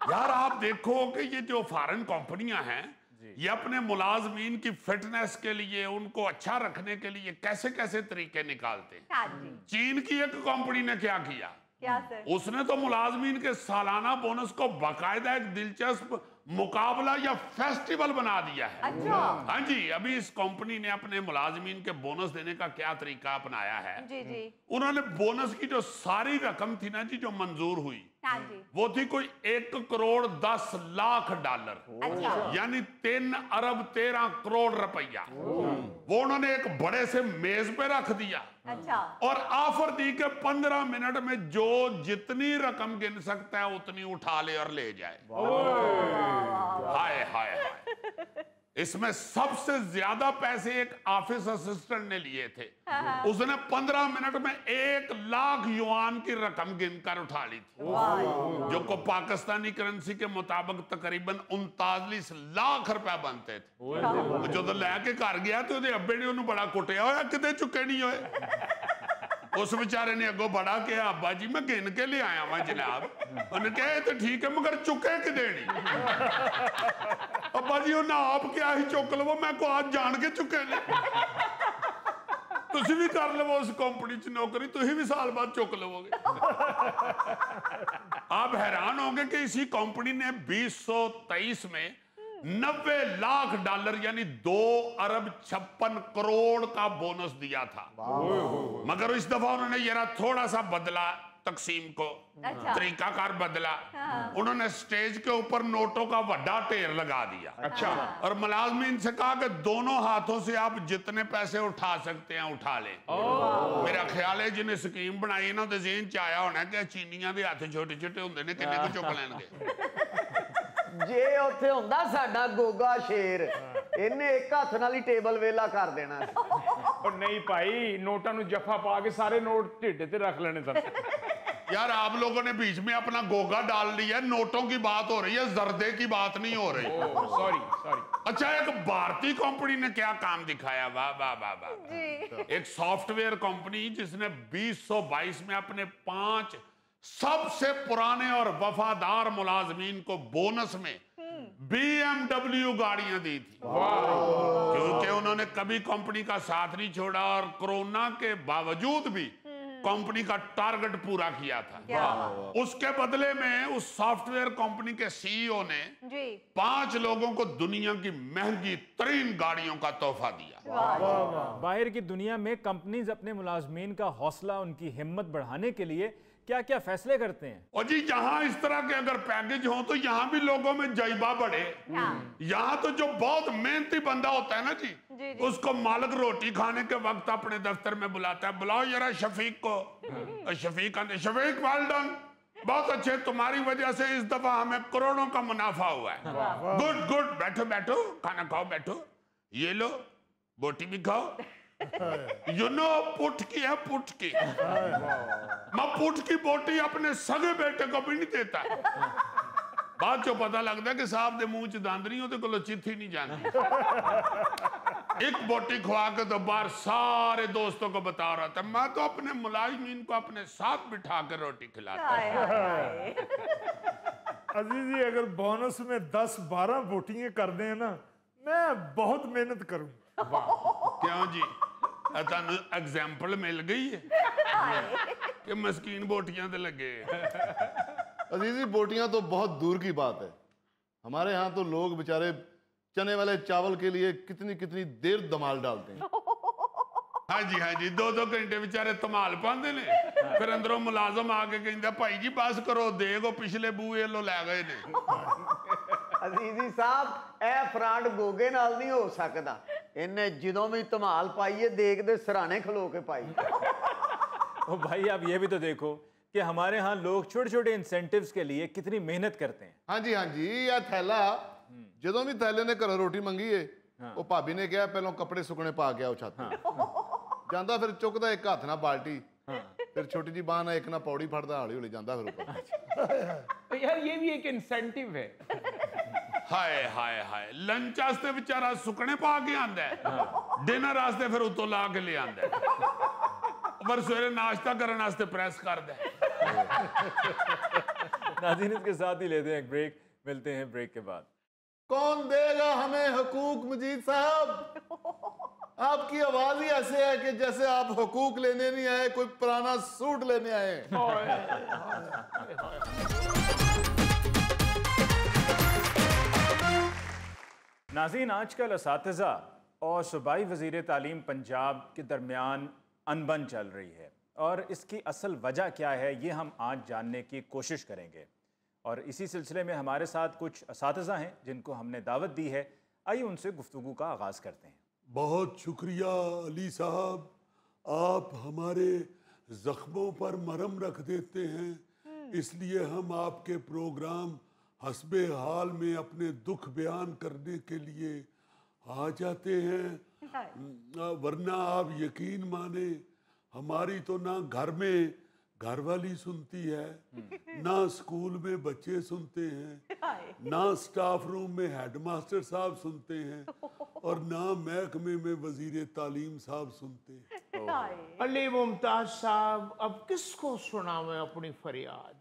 यार आप देखो कि ये जो फॉरेन कंपनियां हैं ये अपने मुलाजमीन की फिटनेस के लिए, उनको अच्छा रखने के लिए कैसे कैसे तरीके निकालते हैं। चीन की एक कंपनी ने क्या किया, क्या सर? उसने तो मुलाजमीन के सालाना बोनस को बाकायदा एक दिलचस्प मुकाबला या फेस्टिवल बना दिया है। अच्छा। हाँ जी, अभी इस कंपनी ने अपने मुलाजमीन के बोनस देने का क्या तरीका अपनाया है। जी जी। उन्होंने बोनस की जो सारी रकम थी ना जी जो मंजूर हुई, हाँ जी। वो थी कोई 1 करोड़ 10 लाख डॉलर, अच्छा। यानी 3 अरब 13 करोड़ रुपया। वो उन्होंने एक बड़े से मेज पे रख दिया। अच्छा। और ऑफर दी कि 15 मिनट में जो जितनी रकम गिन सकता है उतनी उठा ले और ले जाए। हाय हाय हाय। इसमें सबसे ज्यादा पैसे एक ऑफिस असिस्टेंट ने लिए थे। उसने 15 मिनट में 1 लाख युआन की रकम गिनकर उठा ली थी, जो को पाकिस्तानी करेंसी के मुताबिक तकरीबन 39 लाख रुपया बनते थे। जो तो लैके घर गया तो अब्बे ने उन्होंने बड़ा कुटिया होया, किते चुके नहीं होए। उस बेचारे ने अगो बड़ा कहा, अब्बा जी मैं गिन के ले आया वहां जनाब। उन्हें कहा तो ठीक है मगर चुके कि देनी। अब्बा जी उन्हें आप क्या ही चुक लो, मैं को आज जान के चुके ने। ਤੁਸੀਂ ਵੀ ਕਰ ਲਵੋ उस कंपनी च नौकरी, ਤੁਸੀਂ भी साल बाद चुक लवोगे। आप हैरान होंगे कि इसी कंपनी ने 2023 में $90 लाख यानी 2 अरब 56 करोड़ का बोनस दिया था। मगर इस दफा उन्होंने जरा थोड़ा सा बदला तकसीम को, तरीकाकार बदला। उन्होंने स्टेज के ऊपर नोटों का बड़ा ढेर लगा दिया। अच्छा। और मुलाजमीन से कहा कि दोनों हाथों से आप जितने पैसे उठा सकते हैं उठा लें। मेरा ख्याल है जिन्हें स्कीम बनाई ना तो ज़हन च आया होना कि चीनियां दे हाथ छोटे छोटे होंगे ने, किन्ने को चुक लेंगे। जे उत्थे हुंदा साडा गोगा शेर, इन्हें एक हाथ नाल ही टेबल वेला कर देना। और नहीं भाई, नोटा नू जफा पा के सारे नोट ढिड ते रख लेने सन। यार आप लोगों ने बीच में अपना गोगा डाल लिया। नोटों की बात हो रही है, जर्दे की बात नहीं हो रही। सॉरी। अच्छा, एक भारतीय कंपनी ने क्या काम दिखाया, वाह वाह वाह वाह। एक सॉफ्टवेयर कंपनी जिसने 2022 में अपने 5 सबसे पुराने और वफादार मुलाजमीन को बोनस में BMW गाड़ियां दी थी, क्योंकि उन्होंने कभी कंपनी का साथ नहीं छोड़ा और कोरोना के बावजूद भी कंपनी का टारगेट पूरा किया था। उसके बदले में उस सॉफ्टवेयर कंपनी के CEO ने 5 लोगों को दुनिया की महंगी तरीन गाड़ियों का तोहफा दिया। बाहर की दुनिया में कंपनीज अपने मुलाजमीन का हौसला, उनकी हिम्मत बढ़ाने के लिए क्या क्या फैसले करते हैं? और जी यहाँ इस तरह के अगर पैकेज हो तो यहाँ भी लोगों में जज्बा बढ़े। यहाँ तो जो बहुत मेहनती बंदा होता है ना जी, उसको मालिक रोटी खाने के वक्त अपने दफ्तर में बुलाता है, बुलाओ जरा शफीक को। और शफीक वेल डन, बहुत अच्छे, तुम्हारी वजह से इस दफा हमें करोड़ों का मुनाफा हुआ है। गुड गुड, बैठो बैठो, खाना खाओ, बैठो, ये लो बोटी भी खाओ। पुट की है, पुट की। मैं पुट की बोटी अपने सगे बेटे को भी नहीं देता। बाद चो पता लगता है कि साहब दे मुंह च दंद नहीं होते, कोलो चिट्ठी नहीं जाती। एक बोटी खवा के तो बाहर सारे दोस्तों को बता रहा था, मैं तो अपने मुलाजिमीन को अपने साथ बिठा कर रोटी खिलाता हूं। अजीज जी, अगर बोनस में 10-12 बोटियां कर दें ना, मैं बहुत मेहनत करूंगा। क्यों जी, तुहानू एग्जाम्पल मिल गई है कि मस्कीन बोटियां ते लगे। अजीजी, बोटियां तो बहुत दूर की बात है। हमारे यहाँ तो लोग बेचारे चने वाले चावल के लिए कितनी कितनी देर धमाल डालते हैं। हाँ जी, 2-2 घंटे बेचारे धमाल पाते ने, फिर अंदरों मुलाजम आके कहता भाई जी बस करो, देखो पिछले बूहे लो लै गए ने। अजीजी साहब, ए फ्राड गोगे नाल नहीं हो सकता। इन्हें जिदों भी धमाल पाई है, देखते सराने खलो के पाई। ओ भाई, आप ये भी तो देखो कि हमारे यहाँ लोग छोटे छोटे इंसेंटिव्स के लिए कितनी मेहनत करते हैं। हाँ जी, यह थैला जो भी थैले ने घरों रोटी मंगी है, वो भाभी ने कहा पहलों कपड़े सुकने पा गया छत जाता, फिर चुकता एक हाथ ना बाल्टी, फिर छोटी जी बांह एक ना पौड़ी फड़ता, हौली हौली जाता फिर ऊपर। यार ये भी एक इंसेंटिव है। हाय हाय हाय, लंच आस्ते बेचारा सुकने पा के आंदा है, डिनर आस्ते फिर उतो ला के ले आंदा है, पर सवेरे नाश्ता करने आस्ते प्रेस कर दे। नाज़रीन, इसके साथ ही लेते हैं एक ब्रेक, मिलते हैं ब्रेक के बाद। कौन देगा हमें हुकूक मजीद साहब? आपकी आवाज ही ऐसे है कि जैसे आप हुकूक लेने नहीं आए, कोई पुराना सूट लेने आए। नाज़रीन, आजकल असातिज़ा और सूबाई वज़ीर तालीम पंजाब के दरमियान अनबन चल रही है, और इसकी असल वजह क्या है ये हम आज जानने की कोशिश करेंगे। और इसी सिलसिले में हमारे साथ कुछ असातिज़ा हैं जिनको हमने दावत दी है। आइए उनसे गुफ्तगू का आगाज़ करते हैं। बहुत शुक्रिया अली साहब, आप हमारे ज़ख्मों पर मरहम रख देते हैं, इसलिए हम आपके प्रोग्राम हस्बे हाल में अपने दुख बयान करने के लिए आ जाते हैं। वरना आप यकीन माने, हमारी तो ना घर में घरवाली सुनती है, ना स्कूल में बच्चे सुनते हैं, ना स्टाफ रूम में हेडमास्टर साहब सुनते हैं, और ना महकमे में वजीर तालीम साहब सुनते हैं। अली मुमताज साहब, अब किसको सुनावे अपनी फरियाद?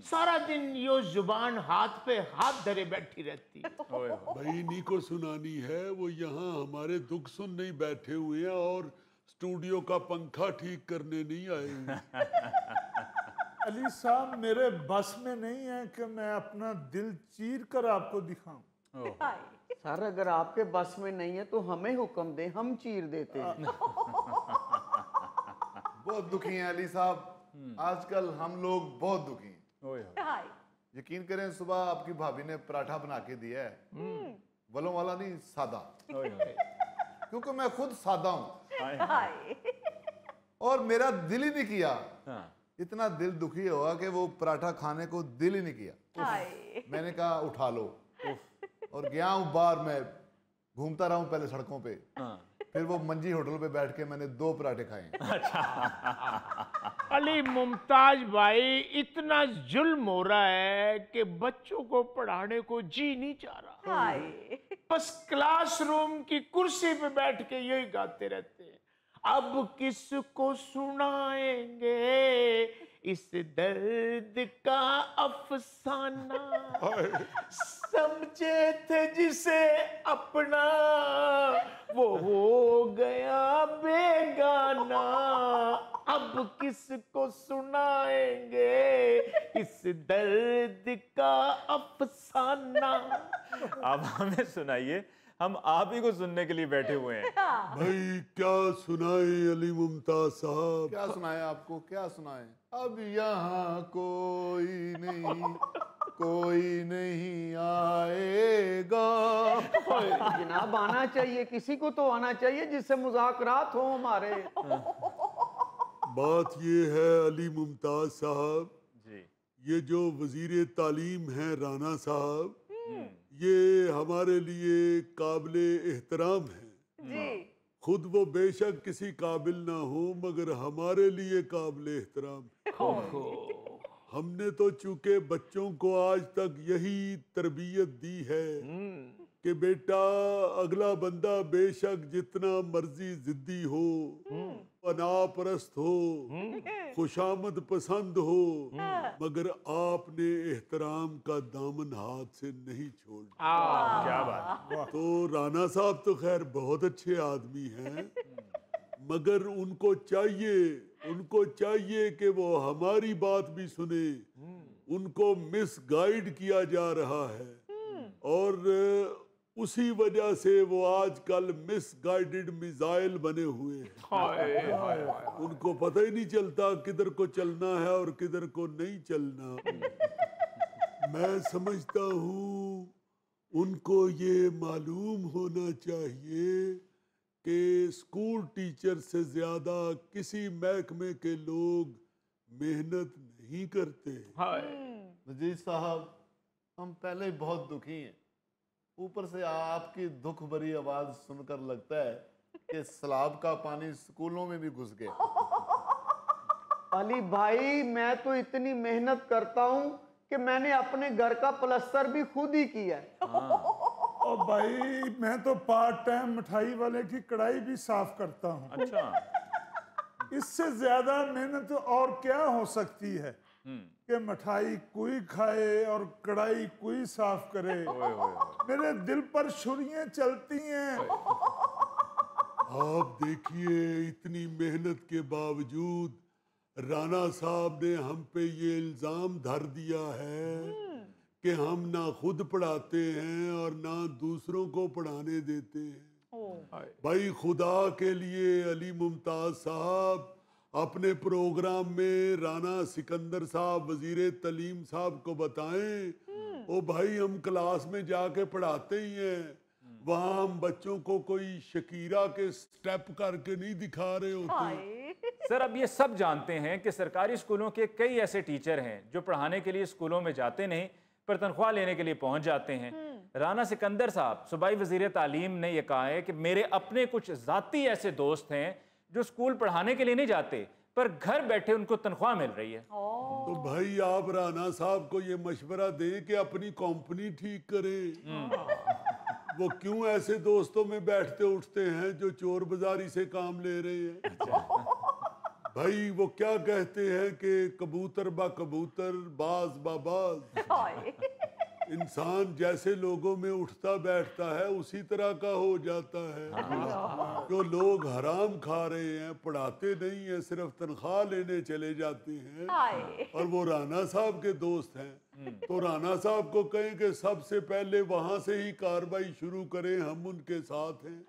सारा दिन यो जुबान हाथ पे हाथ धरे बैठी रहती। भाई इन्हीं को सुनानी है, वो यहाँ हमारे दुख सुन नहीं बैठे हुए हैं और स्टूडियो का पंखा ठीक करने नहीं आए। अली साहब मेरे बस में नहीं है कि मैं अपना दिल चीर कर आपको दिखाऊं। सर अगर आपके बस में नहीं है तो हमें हुक्म दें, हम चीर देते हैं। बहुत दुखी हैं अली साहब, आजकल हम लोग बहुत दुखी हैं। यकीन करें सुबह आपकी भाभी ने पराठा बना के दिया है, वलों वाला नहीं, सादा, क्योंकि मैं खुद सादा हूं और मेरा दिल ही नहीं किया। इतना दिल दुखी हुआ कि वो पराठा खाने को दिल ही नहीं किया। मैंने कहा उठा लो और गया हूं बाहर, मैं घूमता रहा हूं पहले सड़कों पे, फिर वो मंजी होटल पे बैठ के मैंने 2 पराठे खाए। अली मुमताज भाई, इतना जुल्म हो रहा है कि बच्चों को पढ़ाने को जी नहीं चाह रहा। बस क्लासरूम की कुर्सी पे बैठ के यही गाते रहते हैं, अब किसको सुनाएंगे इस दर्द का अफसाना, समझे थे जिसे अपना वो हो गया बेगाना, अब किसको सुनाएंगे इस दर्द का अफसाना। अब हमें सुनाइए, हम आप ही को सुनने के लिए बैठे हुए हैं। भाई क्या सुनाए अली मुमताज साहब? क्या सुनाए आपको, क्या सुनाए? अब यहाँ कोई नहीं आएगा। जनाब आना चाहिए, किसी को तो आना चाहिए जिससे मुज़ाकरात हो हमारे। बात ये है अली मुमताज साहब जी, ये जो वजीर तालीम है राना साहब, ये हमारे लिए काबिले एहतराम है जी। खुद वो बेशक किसी काबिल ना हो मगर हमारे लिए काबिले एहतराम है। हमने तो चूंकि बच्चों को आज तक यही तरबियत दी है कि बेटा अगला बंदा बेशक जितना मर्जी जिद्दी हो, अनापरस्त हो, खुशामद पसंद हो, मगर आपने एहतराम का दामन हाथ से नहीं छोड़ा। क्या बात। तो राना साहब तो खैर बहुत अच्छे आदमी हैं, मगर उनको चाहिए कि वो हमारी बात भी सुने। उनको मिसगाइड किया जा रहा है और उसी वजह से वो आजकल मिसगाइडेड मिसाइल बने हुए हैं। उनको पता ही नहीं चलता किधर को चलना है और किधर को नहीं चलना। मैं समझता हूँ उनको ये मालूम होना चाहिए कि स्कूल टीचर से ज्यादा किसी महकमे के लोग मेहनत नहीं करते। नजीर साहब, हम पहले ही बहुत दुखी हैं, ऊपर से आपकी दुख भरी आवाज सुनकर लगता है कि सैलाब का पानी स्कूलों में भी घुस गया। अली भाई मैं तो इतनी मेहनत करता हूँ कि मैंने अपने घर का प्लस्तर भी खुद ही किया है। और भाई मैं तो पार्ट टाइम मिठाई वाले की कढ़ाई भी साफ करता हूँ। अच्छा, इससे ज्यादा मेहनत और क्या हो सकती है कि मिठाई कोई खाए और कढ़ाई कोई साफ करे। मेरे दिल पर छुरियां चलती हैं। आप देखिए इतनी मेहनत के बावजूद राना साहब ने हम पे ये इल्जाम धर दिया है कि हम ना खुद पढ़ाते हैं और ना दूसरों को पढ़ाने देते हैं। भाई खुदा के लिए अली मुमताज साहब अपने प्रोग्राम में राना सिकंदर साहब वजीर तालीम साहब को बताएं, ओ भाई हम क्लास में जाके पढ़ाते ही हैं, वहाँ हम बच्चों को कोई शकीरा के स्टेप करके नहीं दिखा रहे होते। सर अब ये सब जानते हैं कि सरकारी स्कूलों के कई ऐसे टीचर हैं जो पढ़ाने के लिए स्कूलों में जाते नहीं पर तनख्वाह लेने के लिए पहुंच जाते हैं। राना सिकंदर साहब सूबाई वजीर तालीम ने यह कहा है कि मेरे अपने कुछ जाती ऐसे दोस्त हैं जो स्कूल पढ़ाने के लिए नहीं जाते पर घर बैठे उनको तनख्वाह मिल रही है। तो भाई आप राना साहब को ये मशवरा दें कि अपनी कंपनी ठीक करें। वो क्यों ऐसे दोस्तों में बैठते उठते हैं जो चोर बाजारी से काम ले रहे हैं। भाई वो क्या कहते हैं कि कबूतर बा कबूतर, बाज बा बाज। इंसान जैसे लोगों में उठता बैठता है उसी तरह का हो जाता है। जो लोग हराम खा रहे हैं, पढ़ाते नहीं है, सिर्फ तनख्वाह लेने चले जाते हैं, और वो राना साहब के दोस्त हैं, तो राना साहब को कहें कि सबसे पहले वहां से ही कार्रवाई शुरू करें, हम उनके साथ हैं।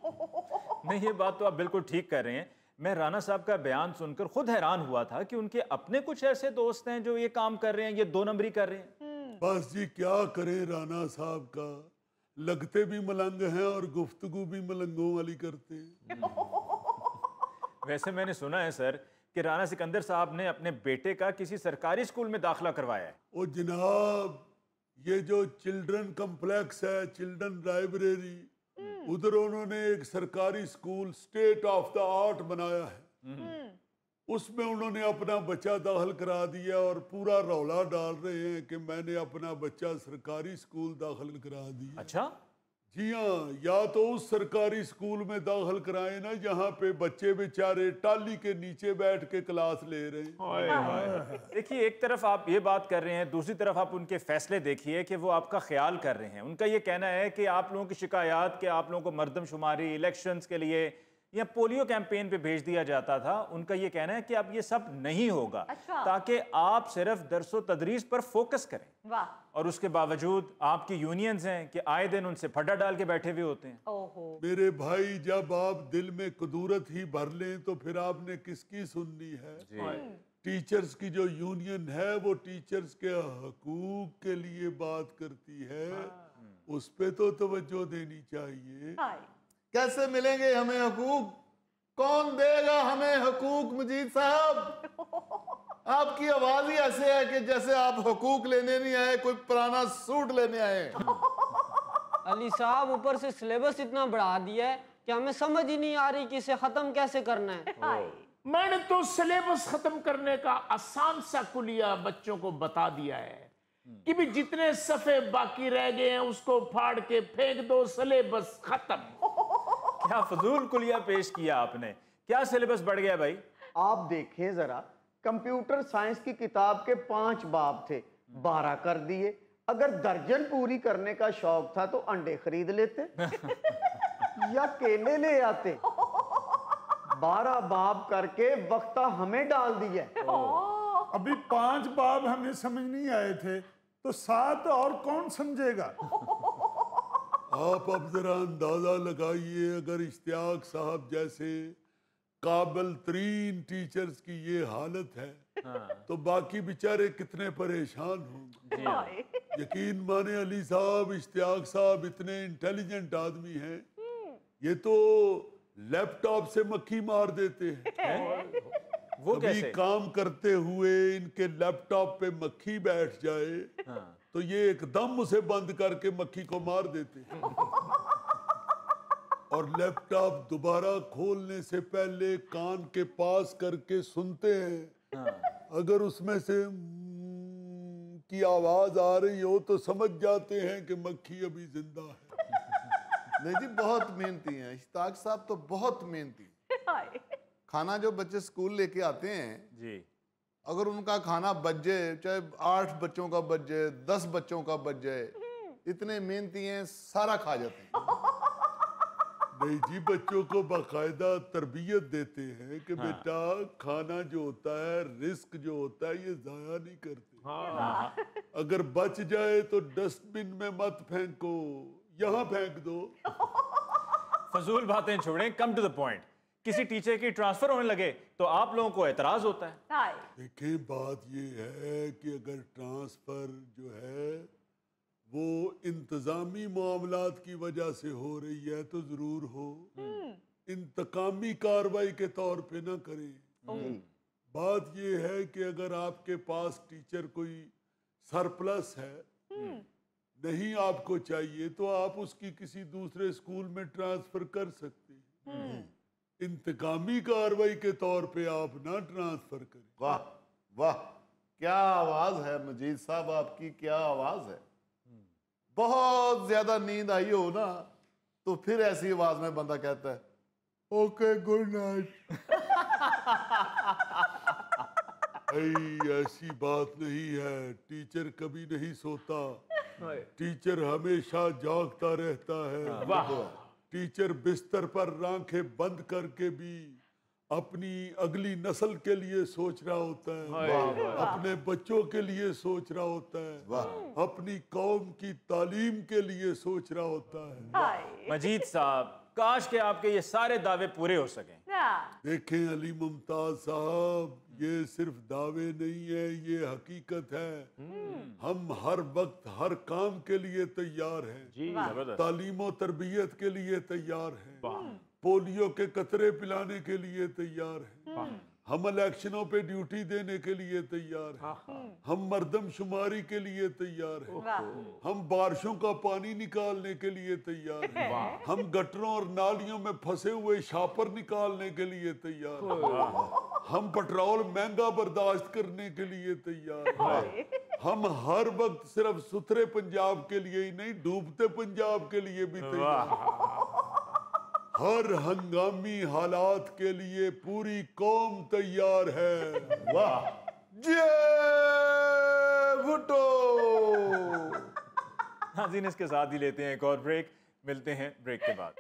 नहीं, ये बात तो आप बिल्कुल ठीक कर रहे हैं। मैं राना साहब का बयान सुनकर खुद हैरान हुआ था कि उनके अपने कुछ ऐसे दोस्त हैं जो ये काम कर रहे हैं, ये 2 नंबरी कर रहे हैं। बस जी क्या करें राना साहब का, लगते भी मलंग हैं और गुफ्तगू भी मलंगों वाली करते हैं। वैसे मैंने सुना है सर कि राना सिकंदर साहब ने अपने बेटे का किसी सरकारी स्कूल में दाखिला करवाया है। ओ जनाब, ये जो चिल्ड्रन कम्प्लेक्स है, चिल्ड्रन लाइब्रेरी, उधर उन्होंने एक सरकारी school state of the art बनाया है। उसमें उन्होंने अपना बच्चा दाखिल करा दिया और पूरा रौला डाल रहे हैं कि मैंने अपना बच्चा सरकारी स्कूल दाखिल करा दिया। अच्छा? जी हाँ, या तो उस सरकारी स्कूल में दाखिल कराए ना जहाँ पे बच्चे बेचारे टाली के नीचे बैठ के क्लास ले रहे हैं। देखिए, एक तरफ आप ये बात कर रहे हैं, दूसरी तरफ आप उनके फैसले देखिए कि वो आपका ख्याल कर रहे हैं। उनका ये कहना है कि आप लोगों की शिकायत कि आप लोगों को मर्दमशुमारी, इलेक्शंस के लिए या पोलियो कैंपेन पे भेज दिया जाता था, उनका ये कहना है कि अब ये सब नहीं होगा। अच्छा। ताकि आप सिर्फ दरसो तदरीस पर फोकस करें। वाह। और उसके बावजूद आपकी यूनियंस हैं कि आए दिन उनसे फड्डा डाल के बैठे हुए होते हैं। ओहो। मेरे भाई, जब आप दिल में कुदूरत ही भर लें तो फिर आपने किसकी सुननी है? टीचर्स की जो यूनियन है वो टीचर्स के हकूक के लिए बात करती है, उस पे तो तवज्जो देनी चाहिए। कैसे मिलेंगे हमें हकूक? कौन देगा हमें हकूक? मजीद साहब, आपकी आवाज ही ऐसे है कि जैसे आप हकूक लेने नहीं आए, कोई पुराना सूट लेने आए। अली साहब, ऊपर से सिलेबस इतना बढ़ा दिया है कि हमें समझ ही नहीं आ रही कि इसे खत्म कैसे करना है। मैंने तो सिलेबस खत्म करने का आसान सा कुलिया बच्चों को बता दिया है कि भी जितने सफ़े बाकी रह गए हैं उसको फाड़ के फेंक दो, सिलेबस खत्म। क्या फजूल कुलिया पेश किया आपने। क्या सिलेबस बढ़ गया भाई? आप देखें जरा, कंप्यूटर साइंस की किताब के 5 बाब थे, 12 कर दिए। अगर दर्जन पूरी करने का शौक था तो अंडे खरीद लेते या केले ले आते। 12 बाब करके वक्ता हमें डाल दिया। अभी 5 बाब हमें समझ नहीं आए थे तो 7 और कौन समझेगा? आप अब जरा अंदाजा लगाइए, अगर इश्तियाक साहब जैसे काबिल तरीन टीचर्स की ये हालत है, तो बाकी बेचारे कितने परेशान होंगे। यकीन माने अली साहब, इश्तियाक साहब इतने इंटेलिजेंट आदमी हैं, ये तो लैपटॉप से मक्खी मार देते हैं। वो कभी कैसे? काम करते हुए इनके लैपटॉप पे मक्खी बैठ जाए तो ये एकदम उसे बंद करके मक्खी को मार देते हैं। और लैपटॉप दोबारा खोलने से पहले कान के पास करके सुनते हैं। अगर उसमें से की आवाज आ रही हो तो समझ जाते हैं कि मक्खी अभी जिंदा है। नहीं जी, बहुत मेहनती हैं इश्ताक साहब, तो बहुत मेहनती। खाना जो बच्चे स्कूल लेके आते हैं जी, अगर उनका खाना बच जाए, चाहे 8 बच्चों का बच जाए, 10 बच्चों का बच जाए, इतने मेहनती हैं, सारा खा जाते हैं। नहीं जी, बच्चों को बाकायदा तरबियत देते हैं कि बेटा खाना जो होता है, रिस्क जो होता है, ये जाया नहीं करते। अगर बच जाए तो डस्टबिन में मत फेंको, यहाँ फेंक दो। फजूल बातें छोड़ें, कम टू द पॉइंट। किसी टीचर की ट्रांसफर होने लगे तो आप लोगों को एतराज होता है। देखिए, बात ये है कि अगर ट्रांसफर जो है वो इंतजामी मामलात की वजह से हो रही है तो जरूर हो, इंतकामी कार्रवाई के तौर पे ना करें। बात ये है कि अगर आपके पास टीचर कोई सरप्लस है, नहीं आपको चाहिए, तो आप उसकी किसी दूसरे स्कूल में ट्रांसफर कर सकते हैं। इंतकामी कार्रवाई के तौर पे आप ना ट्रांसफर करें। वाह वाह, क्या आवाज है मजीद साहब आपकी, क्या आवाज है। बहुत ज्यादा नींद आई हो ना तो फिर ऐसी आवाज में बंदा कहता है ओके गुड नाइट। ऐसी बात नहीं है, टीचर कभी नहीं सोता। टीचर हमेशा जागता रहता है। टीचर बिस्तर पर आंखें बंद करके भी अपनी अगली नस्ल के लिए सोच रहा होता है, अपने बच्चों के लिए सोच रहा होता है, अपनी कौम की तालीम के लिए सोच रहा होता है। मजीद साहब, काश के आपके ये सारे दावे पूरे हो सकें। देखें अली मुमताज साहब, ये सिर्फ दावे नहीं है, ये हकीकत है। हम हर वक्त हर काम के लिए तैयार हैं, तालीम और तरबियत के लिए तैयार हैं, पोलियो के कतरे पिलाने के लिए तैयार हैं, हम इलेक्शनों पे ड्यूटी देने के लिए तैयार हैं, हम मर्दमशुमारी के लिए तैयार हैं, हम बारिशों का पानी निकालने के लिए तैयार हैं, हम गटरों और नालियों में फंसे हुए शापर निकालने के लिए तैयार हैं, हम पेट्रोल महंगा बर्दाश्त करने के लिए तैयार हैं, हम हर वक्त सिर्फ सुथरे पंजाब के लिए ही नहीं, डूबते पंजाब के लिए भी तैयार हैं। हर हंगामी हालात के लिए पूरी कौम तैयार है। वाह, जय भुट्टो। नाज़रीन, इसके साथ ही लेते हैं एक और ब्रेक। मिलते हैं ब्रेक के बाद।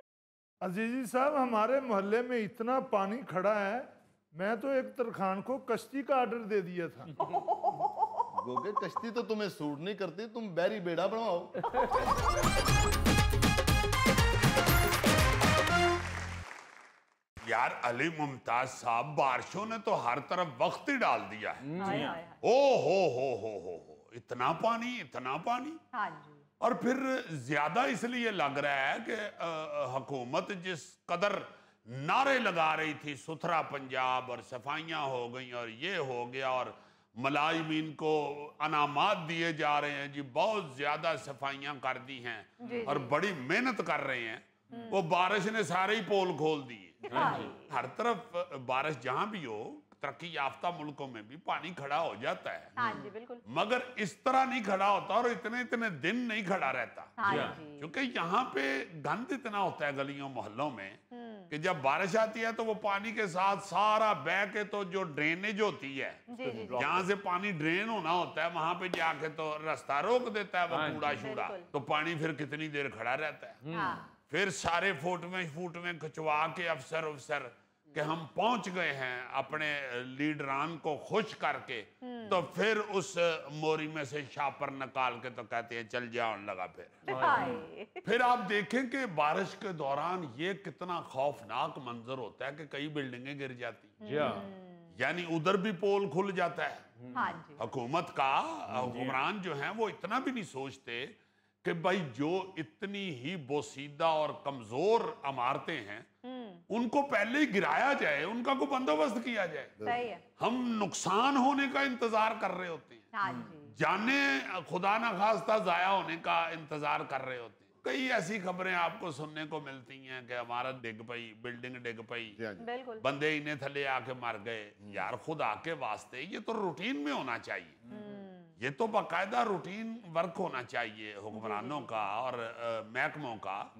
अजीजी साहब, हमारे मोहल्ले में इतना पानी खड़ा है, मैं तो एक तरखान को कश्ती का ऑर्डर दे दिया था। गोगे, कश्ती तो तुम्हें सूट नहीं करती, तुम बैरी बेड़ा बनवाओ। यार अली मुमताज साहब, बारिशों ने तो हर तरफ वक्त ही डाल दिया है। ओ हो, इतना पानी, इतना पानी। हाँ जी। और फिर ज्यादा इसलिए लग रहा है कि हुकूमत जिस कदर नारे लगा रही थी, सुथरा पंजाब और सफाइयां हो गई और ये हो गया और मुलाजिमीन को अनामात दिए जा रहे हैं जी, बहुत ज्यादा सफाइयां कर दी हैं और बड़ी मेहनत कर रहे हैं, वो बारिश ने सारे ही पोल खोल दिए। हर तरफ बारिश जहां भी हो, तरक्की याफ्ता मुल्कों में भी पानी खड़ा हो जाता है। हाँ जी, बिल्कुल। मगर इस तरह नहीं खड़ा होता और इतने इतने दिन नहीं खड़ा रहता। क्योंकि यहाँ पे गंद इतना होता है गलियों मोहल्लों में कि जब बारिश आती है तो वो पानी के साथ सारा बह के, तो जो ड्रेनेज होती है, जहाँ से पानी ड्रेन होना होता है, वहां पे जाके तो रास्ता रोक देता है वो कूड़ा शूड़ा, तो पानी फिर कितनी देर खड़ा रहता है। फिर सारे फूट में खिंचवा के अफसर कि हम पहुंच गए हैं अपने लीडरान को खुश करके, तो फिर उस मोरी में से शापर निकाल के तो कहते हैं चल जाओ लगा। फिर आप देखें कि बारिश के दौरान ये कितना खौफनाक मंजर होता है कि कई बिल्डिंगें गिर जाती, यानी उधर भी पोल खुल जाता है। हुकूमत का हुक्मरान जो है वो इतना भी नहीं सोचते कि भाई जो इतनी ही बोसीदा और कमजोर इमारतें हैं उनको पहले ही गिराया जाए, उनका कोई बंदोबस्त किया जाए। सही है। हम नुकसान होने का इंतजार कर रहे होते हैं, जाने खुदा ना खास्ता जाया होने का इंतजार कर रहे होते हैं। कई ऐसी खबरें आपको सुनने को मिलती हैं कि हमारा डिग पई, बिल्डिंग डिग पई, बंदे इन्हें थले आके मर गए। यार खुदा के वास्ते, ये तो रूटीन में होना चाहिए, ये तो बाकायदा रूटीन वर्क होना चाहिए हुक्मरानों का और महकमों का,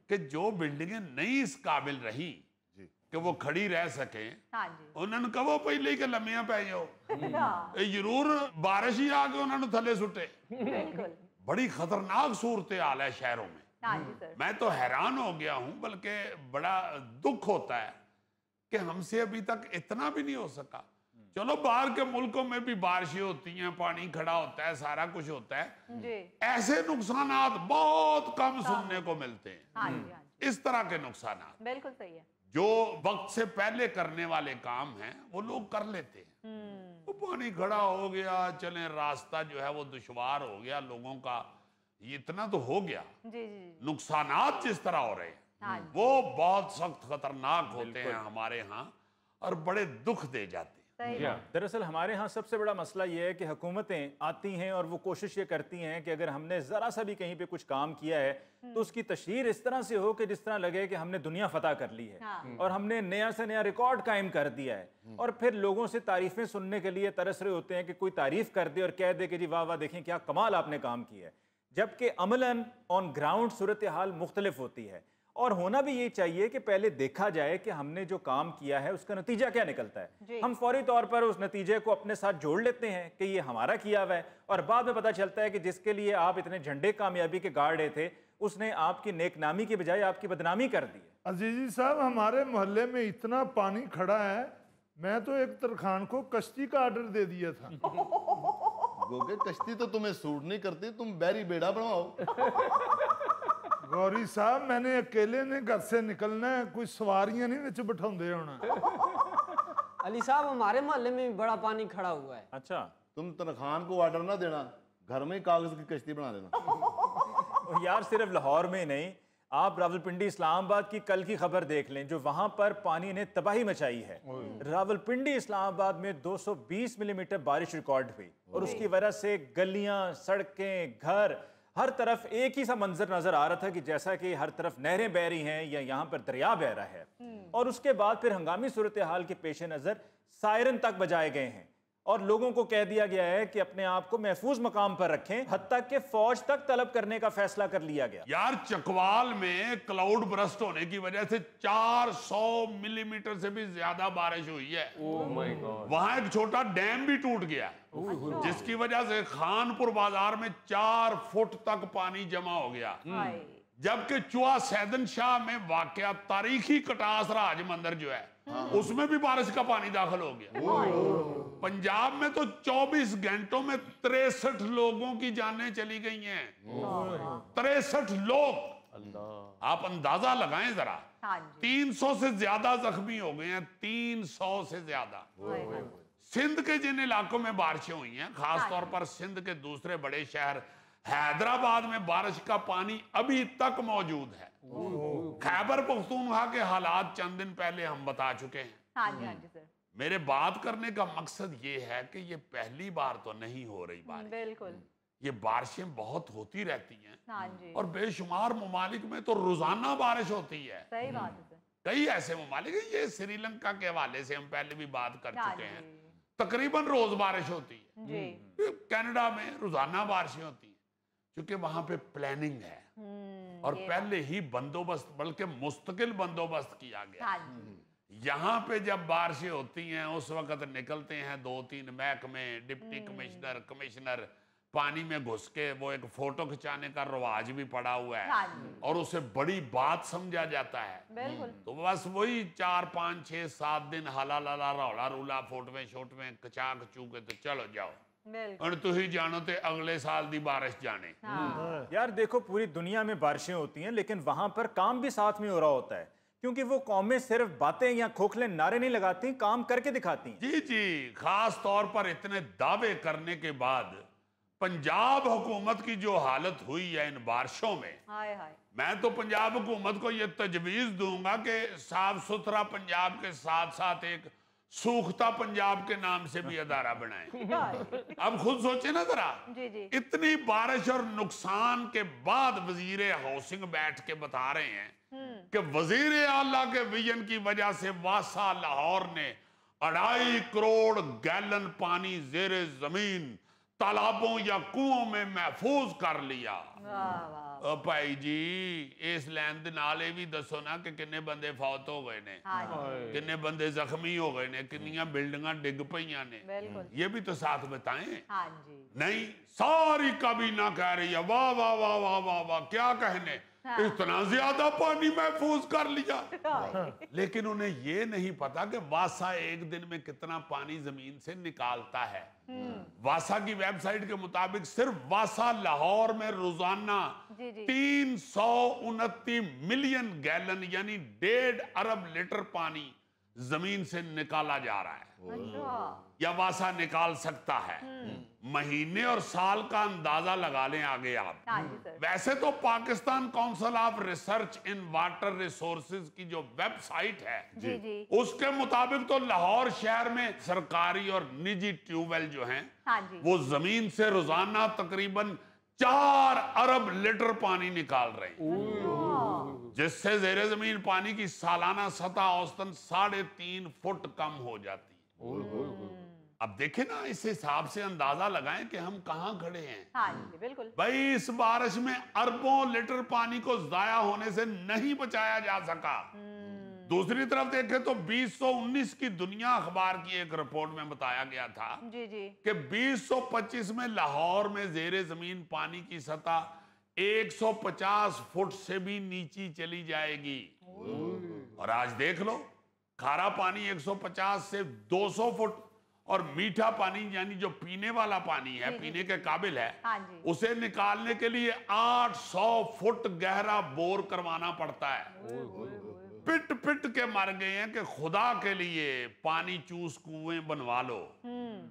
कि जो बिल्डिंगें नहीं इस काबिल रही कि वो खड़ी रह सके, उन्होंने कहो पहले ही कि लम्मियां पै जाओ, जरूर बारिश ही आके उन्होंने थले सुटे। बड़ी खतरनाक सूरत हाल है शहरों में। मैं तो हैरान हो गया हूं, बल्कि बड़ा दुख होता है कि हमसे अभी तक इतना भी नहीं हो सका। चलो बाहर के मुल्कों में भी बारिशें होती हैं, पानी खड़ा होता है, सारा कुछ होता है, ऐसे नुकसानात बहुत कम सुनने को मिलते हैं। इस तरह के नुकसानात बिल्कुल सही है। जो वक्त से पहले करने वाले काम हैं वो लोग कर लेते हैं। वो पानी खड़ा हो गया, चले रास्ता जो है वो दुश्वार हो गया लोगों का, ये इतना तो हो गया। नुकसानात जिस तरह हो रहे हैं वो बहुत सख्त खतरनाक होते हैं हमारे यहाँ और बड़े दुख दे जाते हैं। दरअसल हमारे यहाँ सबसे बड़ा मसला ये है कि हुकूमतें आती हैं और वो कोशिश ये करती हैं कि अगर हमने ज़रा सा भी कहीं पे कुछ काम किया है तो उसकी तशहीर इस तरह से हो कि जिस तरह लगे कि हमने दुनिया फतह कर ली है और हमने नया से नया रिकॉर्ड कायम कर दिया है। और फिर लोगों से तारीफ़ें सुनने के लिए तरस रहे होते हैं कि कोई तारीफ़ कर दे और कह दे कि जी वाह वाह देखें क्या कमाल आपने काम किया है, जबकि अमलन ऑन ग्राउंड सूरत हाल मुख्तलिफ होती है। और होना भी ये चाहिए कि पहले देखा जाए कि हमने जो काम किया है उसका नतीजा क्या निकलता है। हम फौरी तौर पर उस नतीजे को अपने साथ जोड़ लेते हैं कि ये हमारा किया हुआ है, और बाद में पता चलता है कि जिसके लिए आप इतने झंडे कामयाबी के गाड़ रहे थे उसने आपकी नेकनामी की बजाय आपकी बदनामी कर दी। अजीजी साहब, हमारे मोहल्ले में इतना पानी खड़ा है, मैं तो एक तरखान को कश्ती का ऑर्डर दे दिया था। गोगे कश्ती तो तुम्हें सूट नहीं करती, तुम बैरी बेड़ा बनवाओ। गौरी साहब, मैंने अकेले ने घर से निकलना है, कोई सवारियां नहीं विच बिठाउंदे होना। अली साहब, हमारे मोहल्ले में भी बड़ा पानी खड़ा हुआ है। अच्छा, तुम तनखान को ऑर्डर ना देना, घर में ही कागज की कश्ती बना देना। यार सिर्फ लाहौर में नहीं, आप रावलपिंडी इस्लामाबाद की कल की खबर देख लें, जो वहां पर पानी ने तबाही मचाई है। रावलपिंडी इस्लामाबाद में 220 मिलीमीटर बारिश रिकॉर्ड हुई, और उसकी वजह से गलियां, सड़कें, घर, हर तरफ एक ही सा मंजर नजर आ रहा था कि जैसा कि हर तरफ नहरें बह रही हैं या यहाँ पर दरिया बह रहा है। और उसके बाद फिर हंगामी सूरत हाल के पेश नजर सायरन तक बजाए गए हैं और लोगों को कह दिया गया है कि अपने आप को महफूज मकाम पर रखें, हत्ता कि फौज तक तलब करने का फैसला कर लिया गया। यार चकवाल में क्लाउड बरस्ट होने की वजह से 400 मिलीमीटर से भी ज्यादा बारिश हुई है। Oh my God. वहां एक छोटा डैम भी टूट गया, जिसकी वजह से खानपुर बाजार में 4 फुट तक पानी जमा हो गया। जबकि चुआ सैदन शाह में वाकया तारीखी कटास राज मंदिर जो है उसमें भी बारिश का पानी दाखिल हो गया। पंजाब में तो 24 घंटों में 63 लोगों की जानें चली गई हैं। 63 लोग, आप अंदाजा लगाएं जरा। 300 से ज्यादा जख्मी हो गए हैं, 300 से ज्यादा। सिंध के जिन इलाकों में बारिशें हुई हैं, खासतौर पर सिंध के दूसरे बड़े शहर हैदराबाद में बारिश का पानी अभी तक मौजूद है। खैबर पख्तूनख्वा के हालात चंद दिन पहले हम बता चुके हैं। हाँ जी, हाँ जी सर। मेरे बात करने का मकसद ये है कि ये पहली बार तो नहीं हो रही बारिश। बिल्कुल, ये बारिशें बहुत होती रहती हैं। हाँ जी। और बेशुमार ममालिक में तो रोजाना बारिश होती है। सही बात है सर। कई ऐसे ममालिक हैं, ये श्रीलंका के हवाले से हम पहले भी बात कर हाँ चुके हैं, जी। तकरीबन रोज बारिश होती है। जी। कनाडा में रोजाना बारिशें होती हैं, क्योंकि वहां पे प्लानिंग है और पहले ही बंदोबस्त, बल्कि मुस्तकिल बंदोबस्त किया गया। हाँ जी। यहाँ पे जब बारिशें होती हैं उस वक्त निकलते हैं 2-3 महकमे, डिप्टी कमिश्नर, कमिश्नर, पानी में घुस के वो एक फोटो खिंचाने का रिवाज भी पड़ा हुआ है। हाँ जी। और उसे बड़ी बात समझा जाता है। बिल्कुल। तो बस वही 4, 5, 6, 7 दिन हाला लाला रौला रूला फोटवें शोटवें कचा कचू के तो चलो जाओ, और तू ही जानो ते अगले साल दी बारिश जाने। हाँ। यार देखो, पूरी दुनिया में बारिशें होती हैं, लेकिन वहां पर काम भी साथ में हो रहा होता है, क्योंकि वो कौमें सिर्फ बातें या खोखले नारे नहीं लगाती, काम करके दिखाती हैं। जी जी, खास तौर पर इतने दावे करने के बाद पंजाब हुकूमत की जो हालत हुई है इन बारिशों में, हाय हाय। मैं तो पंजाब हुकूमत को यह तजवीज दूंगा कि साफ सुथरा पंजाब के साथ साथ एक सूखता पंजाब के नाम से भी अदारा बनाए। अब खुद सोचे ना जरा, जी जी। इतनी बारिश और नुकसान के बाद वजीर हाउसिंग बैठ के बता रहे हैं कि वजीर आला के विजन की वजह से वासा लाहौर ने 2.5 करोड़ गैलन पानी जेरे जमीन तालाबों या कुओं में महफूज कर लिया। भाई जी, इस लैन दे नाल ये भी दसो ना कि किन्ने बंदे फौत हो गए ने, किन्ने बंदे जख्मी हो गए ने, किन्नियां बिल्डिंगां डिग पईयां ने, ये भी तो साथ बताएं। हाँ जी। नहीं, सारी काबीना कह रही है वाह वाह वाह वाह वाह वाह, क्या कहने, इतना ज्यादा पानी महफूज कर लिया। लेकिन उन्हें ये नहीं पता कि वासा एक दिन में कितना पानी जमीन से निकालता है। वासा की वेबसाइट के मुताबिक सिर्फ वासा लाहौर में रोजाना 329 मिलियन गैलन यानी 1.5 अरब लीटर पानी जमीन से निकाला जा रहा है, या वासा निकाल सकता है। महीने और साल का अंदाजा लगा लें आगे आप। वैसे तो Pakistan council of research in water resources की जो वेबसाइट है उसके मुताबिक तो लाहौर शहर में सरकारी और निजी ट्यूबवेल जो हैं वो जमीन से रोजाना तकरीबन 4 अरब लीटर पानी निकाल रहे हैं, जिससे जेरे जमीन पानी की सालाना सतह औसतन 3.5 फुट कम हो जाती है। अब देखें ना, इस हिसाब से अंदाजा लगाएं कि हम कहां खड़े हैं। हाँ जी बिल्कुल। भाई इस बारिश में अरबों लीटर पानी को जाया होने से नहीं बचाया जा सका। दूसरी तरफ देखें तो 2019 की दुनिया अखबार की एक रिपोर्ट में बताया गया था जी जी कि 2025 में लाहौर में जेरे जमीन पानी की सतह 150 फुट से भी नीचे चली जाएगी। और आज देख लो, खारा पानी 150 से 200 फुट और मीठा पानी यानी जो पीने वाला पानी है, पीने के काबिल है, हाँ जी। उसे निकालने के लिए 800 फुट गहरा बोर करवाना पड़ता है। पिट पिट के मर गए हैं कि खुदा के लिए पानी चूस कुएं बनवा लो।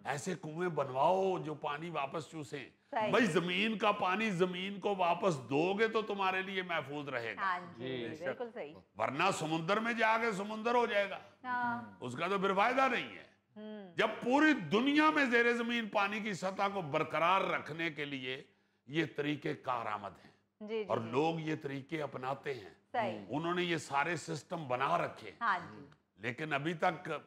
ऐसे कुएं बनवाओ जो पानी वापस चूसे। भाई जमीन का पानी जमीन को वापस दोगे तो तुम्हारे लिए महफूज रहेगा। हाँ जी बिल्कुल सही। वरना समुद्र में जाके समुद्र हो जाएगा। हाँ। उसका तो फिर फायदा नहीं है। जब पूरी दुनिया में जेरे जमीन पानी की सतह को बरकरार रखने के लिए ये तरीके कारआमद हैं। जी, और लोग ये तरीके अपनाते हैं। सही। उन्होंने ये सारे सिस्टम बना रखे। हाँ जी। लेकिन अभी तक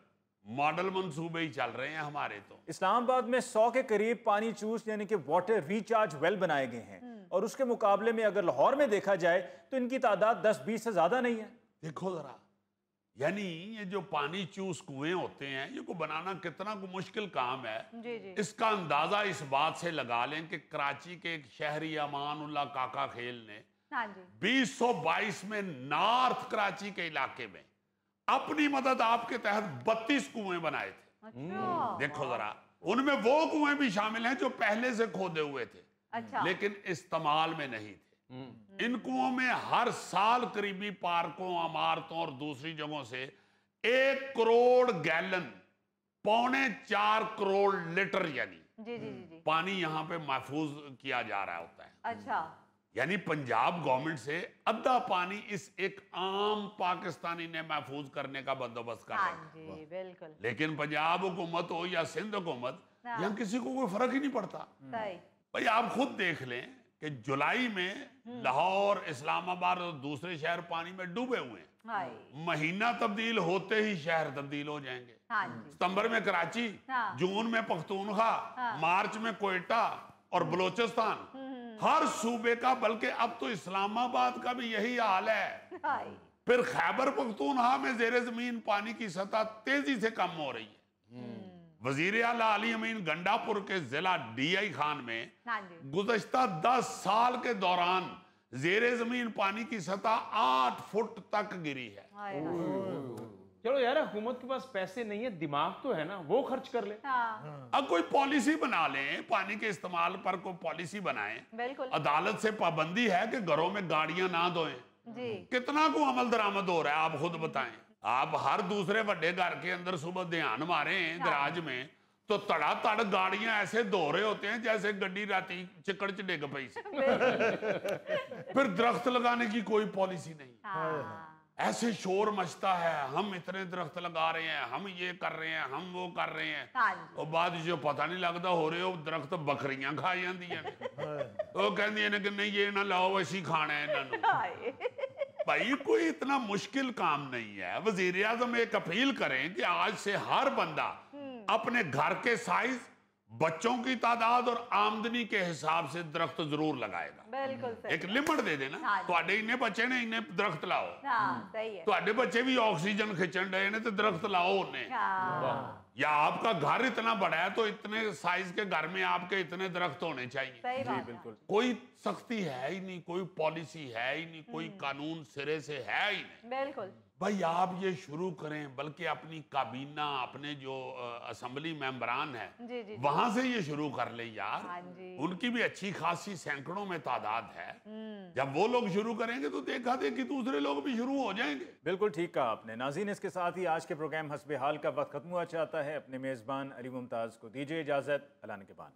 मॉडल मंसूबे ही चल रहे हैं हमारे। तो इस्लामाबाद में 100 के करीब पानी चूस यानी कि वाटर रिचार्ज वेल बनाए गए हैं, और उसके मुकाबले में अगर लाहौर में देखा जाए तो इनकी तादाद 10-20 से ज्यादा नहीं है। देखो जरा, यानी ये जो पानी चूस कुएं होते हैं, ये को बनाना कितना को मुश्किल काम है। जी जी। इसका अंदाजा इस बात से लगा लें कि कराची के एक शहरी अमानुल्लाह काका खेल ने हाँ जी 2022 में नॉर्थ कराची के इलाके में अपनी मदद आपके तहत 32 कुएं बनाए थे। अच्छा। देखो जरा, उनमें वो कुएं भी शामिल हैं जो पहले से खोदे हुए थे, अच्छा। लेकिन इस्तेमाल में नहीं थे। इन कुओं में हर साल करीबी पार्कों, इमारतों और दूसरी जगहों से 1 करोड़ गैलन, 3.25 करोड़ लीटर यानी जी जी जी। पानी यहाँ पे महफूज किया जा रहा होता है। अच्छा। यानी पंजाब गवर्नमेंट से आधा पानी इस एक आम पाकिस्तानी ने महफूज करने का बंदोबस्त कर रहा है। हाँ जी बिल्कुल। लेकिन पंजाब हुकूमत हो या सिंध हुकूमत, यहाँ किसी को कोई फर्क ही नहीं पड़ता। सही। भाई आप खुद देख लें कि जुलाई में लाहौर, इस्लामाबाद और दूसरे शहर पानी में डूबे हुए हैं। महीना तब्दील होते ही शहर तब्दील हो जाएंगे। हाँ जी। सितंबर में कराची, हाँ। जून में पख्तूनख्वा, हाँ। मार्च में कोयटा और बलूचिस्तान, हर सूबे का, बल्कि अब तो इस्लामाबाद का भी यही हाल है। फिर खैबर पख्तूनख्वा में जेरे जमीन पानी की सतह तेजी से कम हो रही है। वजीर आला अली अमीन गंडापुर के जिला DI खान में गुज़श्ता 10 साल के दौरान जेरे जमीन पानी की सतह 8 फुट तक गिरी है। चलो यार, हुकूमत के पास पैसे नहीं है, दिमाग तो है ना, वो खर्च कर ले। अब कोई पॉलिसी बना लें, पानी के इस्तेमाल पर कोई पॉलिसी बनाएं। बिल्कुल। अदालत से पाबंदी है कि घरों में गाड़ियां ना धोएं। जी। कितना को अमल दरामद हो रहा है आप खुद बताएं। आप हर दूसरे बड़े घर के अंदर सुबह ध्यान मारे गराज में तो तड़ातड़ गाड़ियां ऐसे धो रहे होते हैं जैसे गड्डी राती चिकड़ च डिग पई सी। फिर दरख्त लगाने की कोई पॉलिसी नहीं। ऐसे शोर मचता है, हम इतने दरख्त लगा रहे हैं, हम ये कर रहे हैं, हम वो कर रहे हैं, और बाद जो पता नहीं लगता हो रहे हो दरख्त बकरियां खा जांदियां वो कहंदियां ने कि नहीं ये ना लाओ, असी खाना है इन्होंने। भाई कोई इतना मुश्किल काम नहीं है। वजीर आज़म एक अपील करें कि आज से हर बंदा अपने घर के साइज, बच्चों की तादाद और आमदनी के हिसाब से दरख्त जरूर लगाएगा। बिल्कुल सही। एक लिमिट दे देना, ਤੁਹਾਡੇ इन्ने बच्चे ने इन्ने दरख्त लाओ। हाँ, सही है। ਤੁਹਾਡੇ बच्चे भी ऑक्सीजन खिंचन रहे ने तो दरख्त लाओ उन्हें। या आपका घर इतना बड़ा है तो इतने साइज के घर में आपके इतने दरख्त होने चाहिए। सही बात है। बिल्कुल। कोई सख्ती है ही नहीं, कोई पॉलिसी है ही नहीं, कोई कानून सिरे से है ही नहीं। बिल्कुल। भाई आप ये शुरू करें, बल्कि अपनी काबीना, अपने जो असेंबली मेंबरान है जी, जी, वहां से ये शुरू कर ले यार। हाँ जी। उनकी भी अच्छी खासी सैकड़ों में तादाद है। जब वो लोग शुरू करेंगे तो देखा देखी दूसरे लोग भी शुरू हो जाएंगे। बिल्कुल ठीक कहा आपने। नाज़रीन, इसके साथ ही आज के प्रोग्राम हस्बे हाल का वक्त खत्म हुआ चाहता है। अपने मेज़बान अली मुमताज़ को दीजिए इजाज़त। अल्लाह ने के बाद।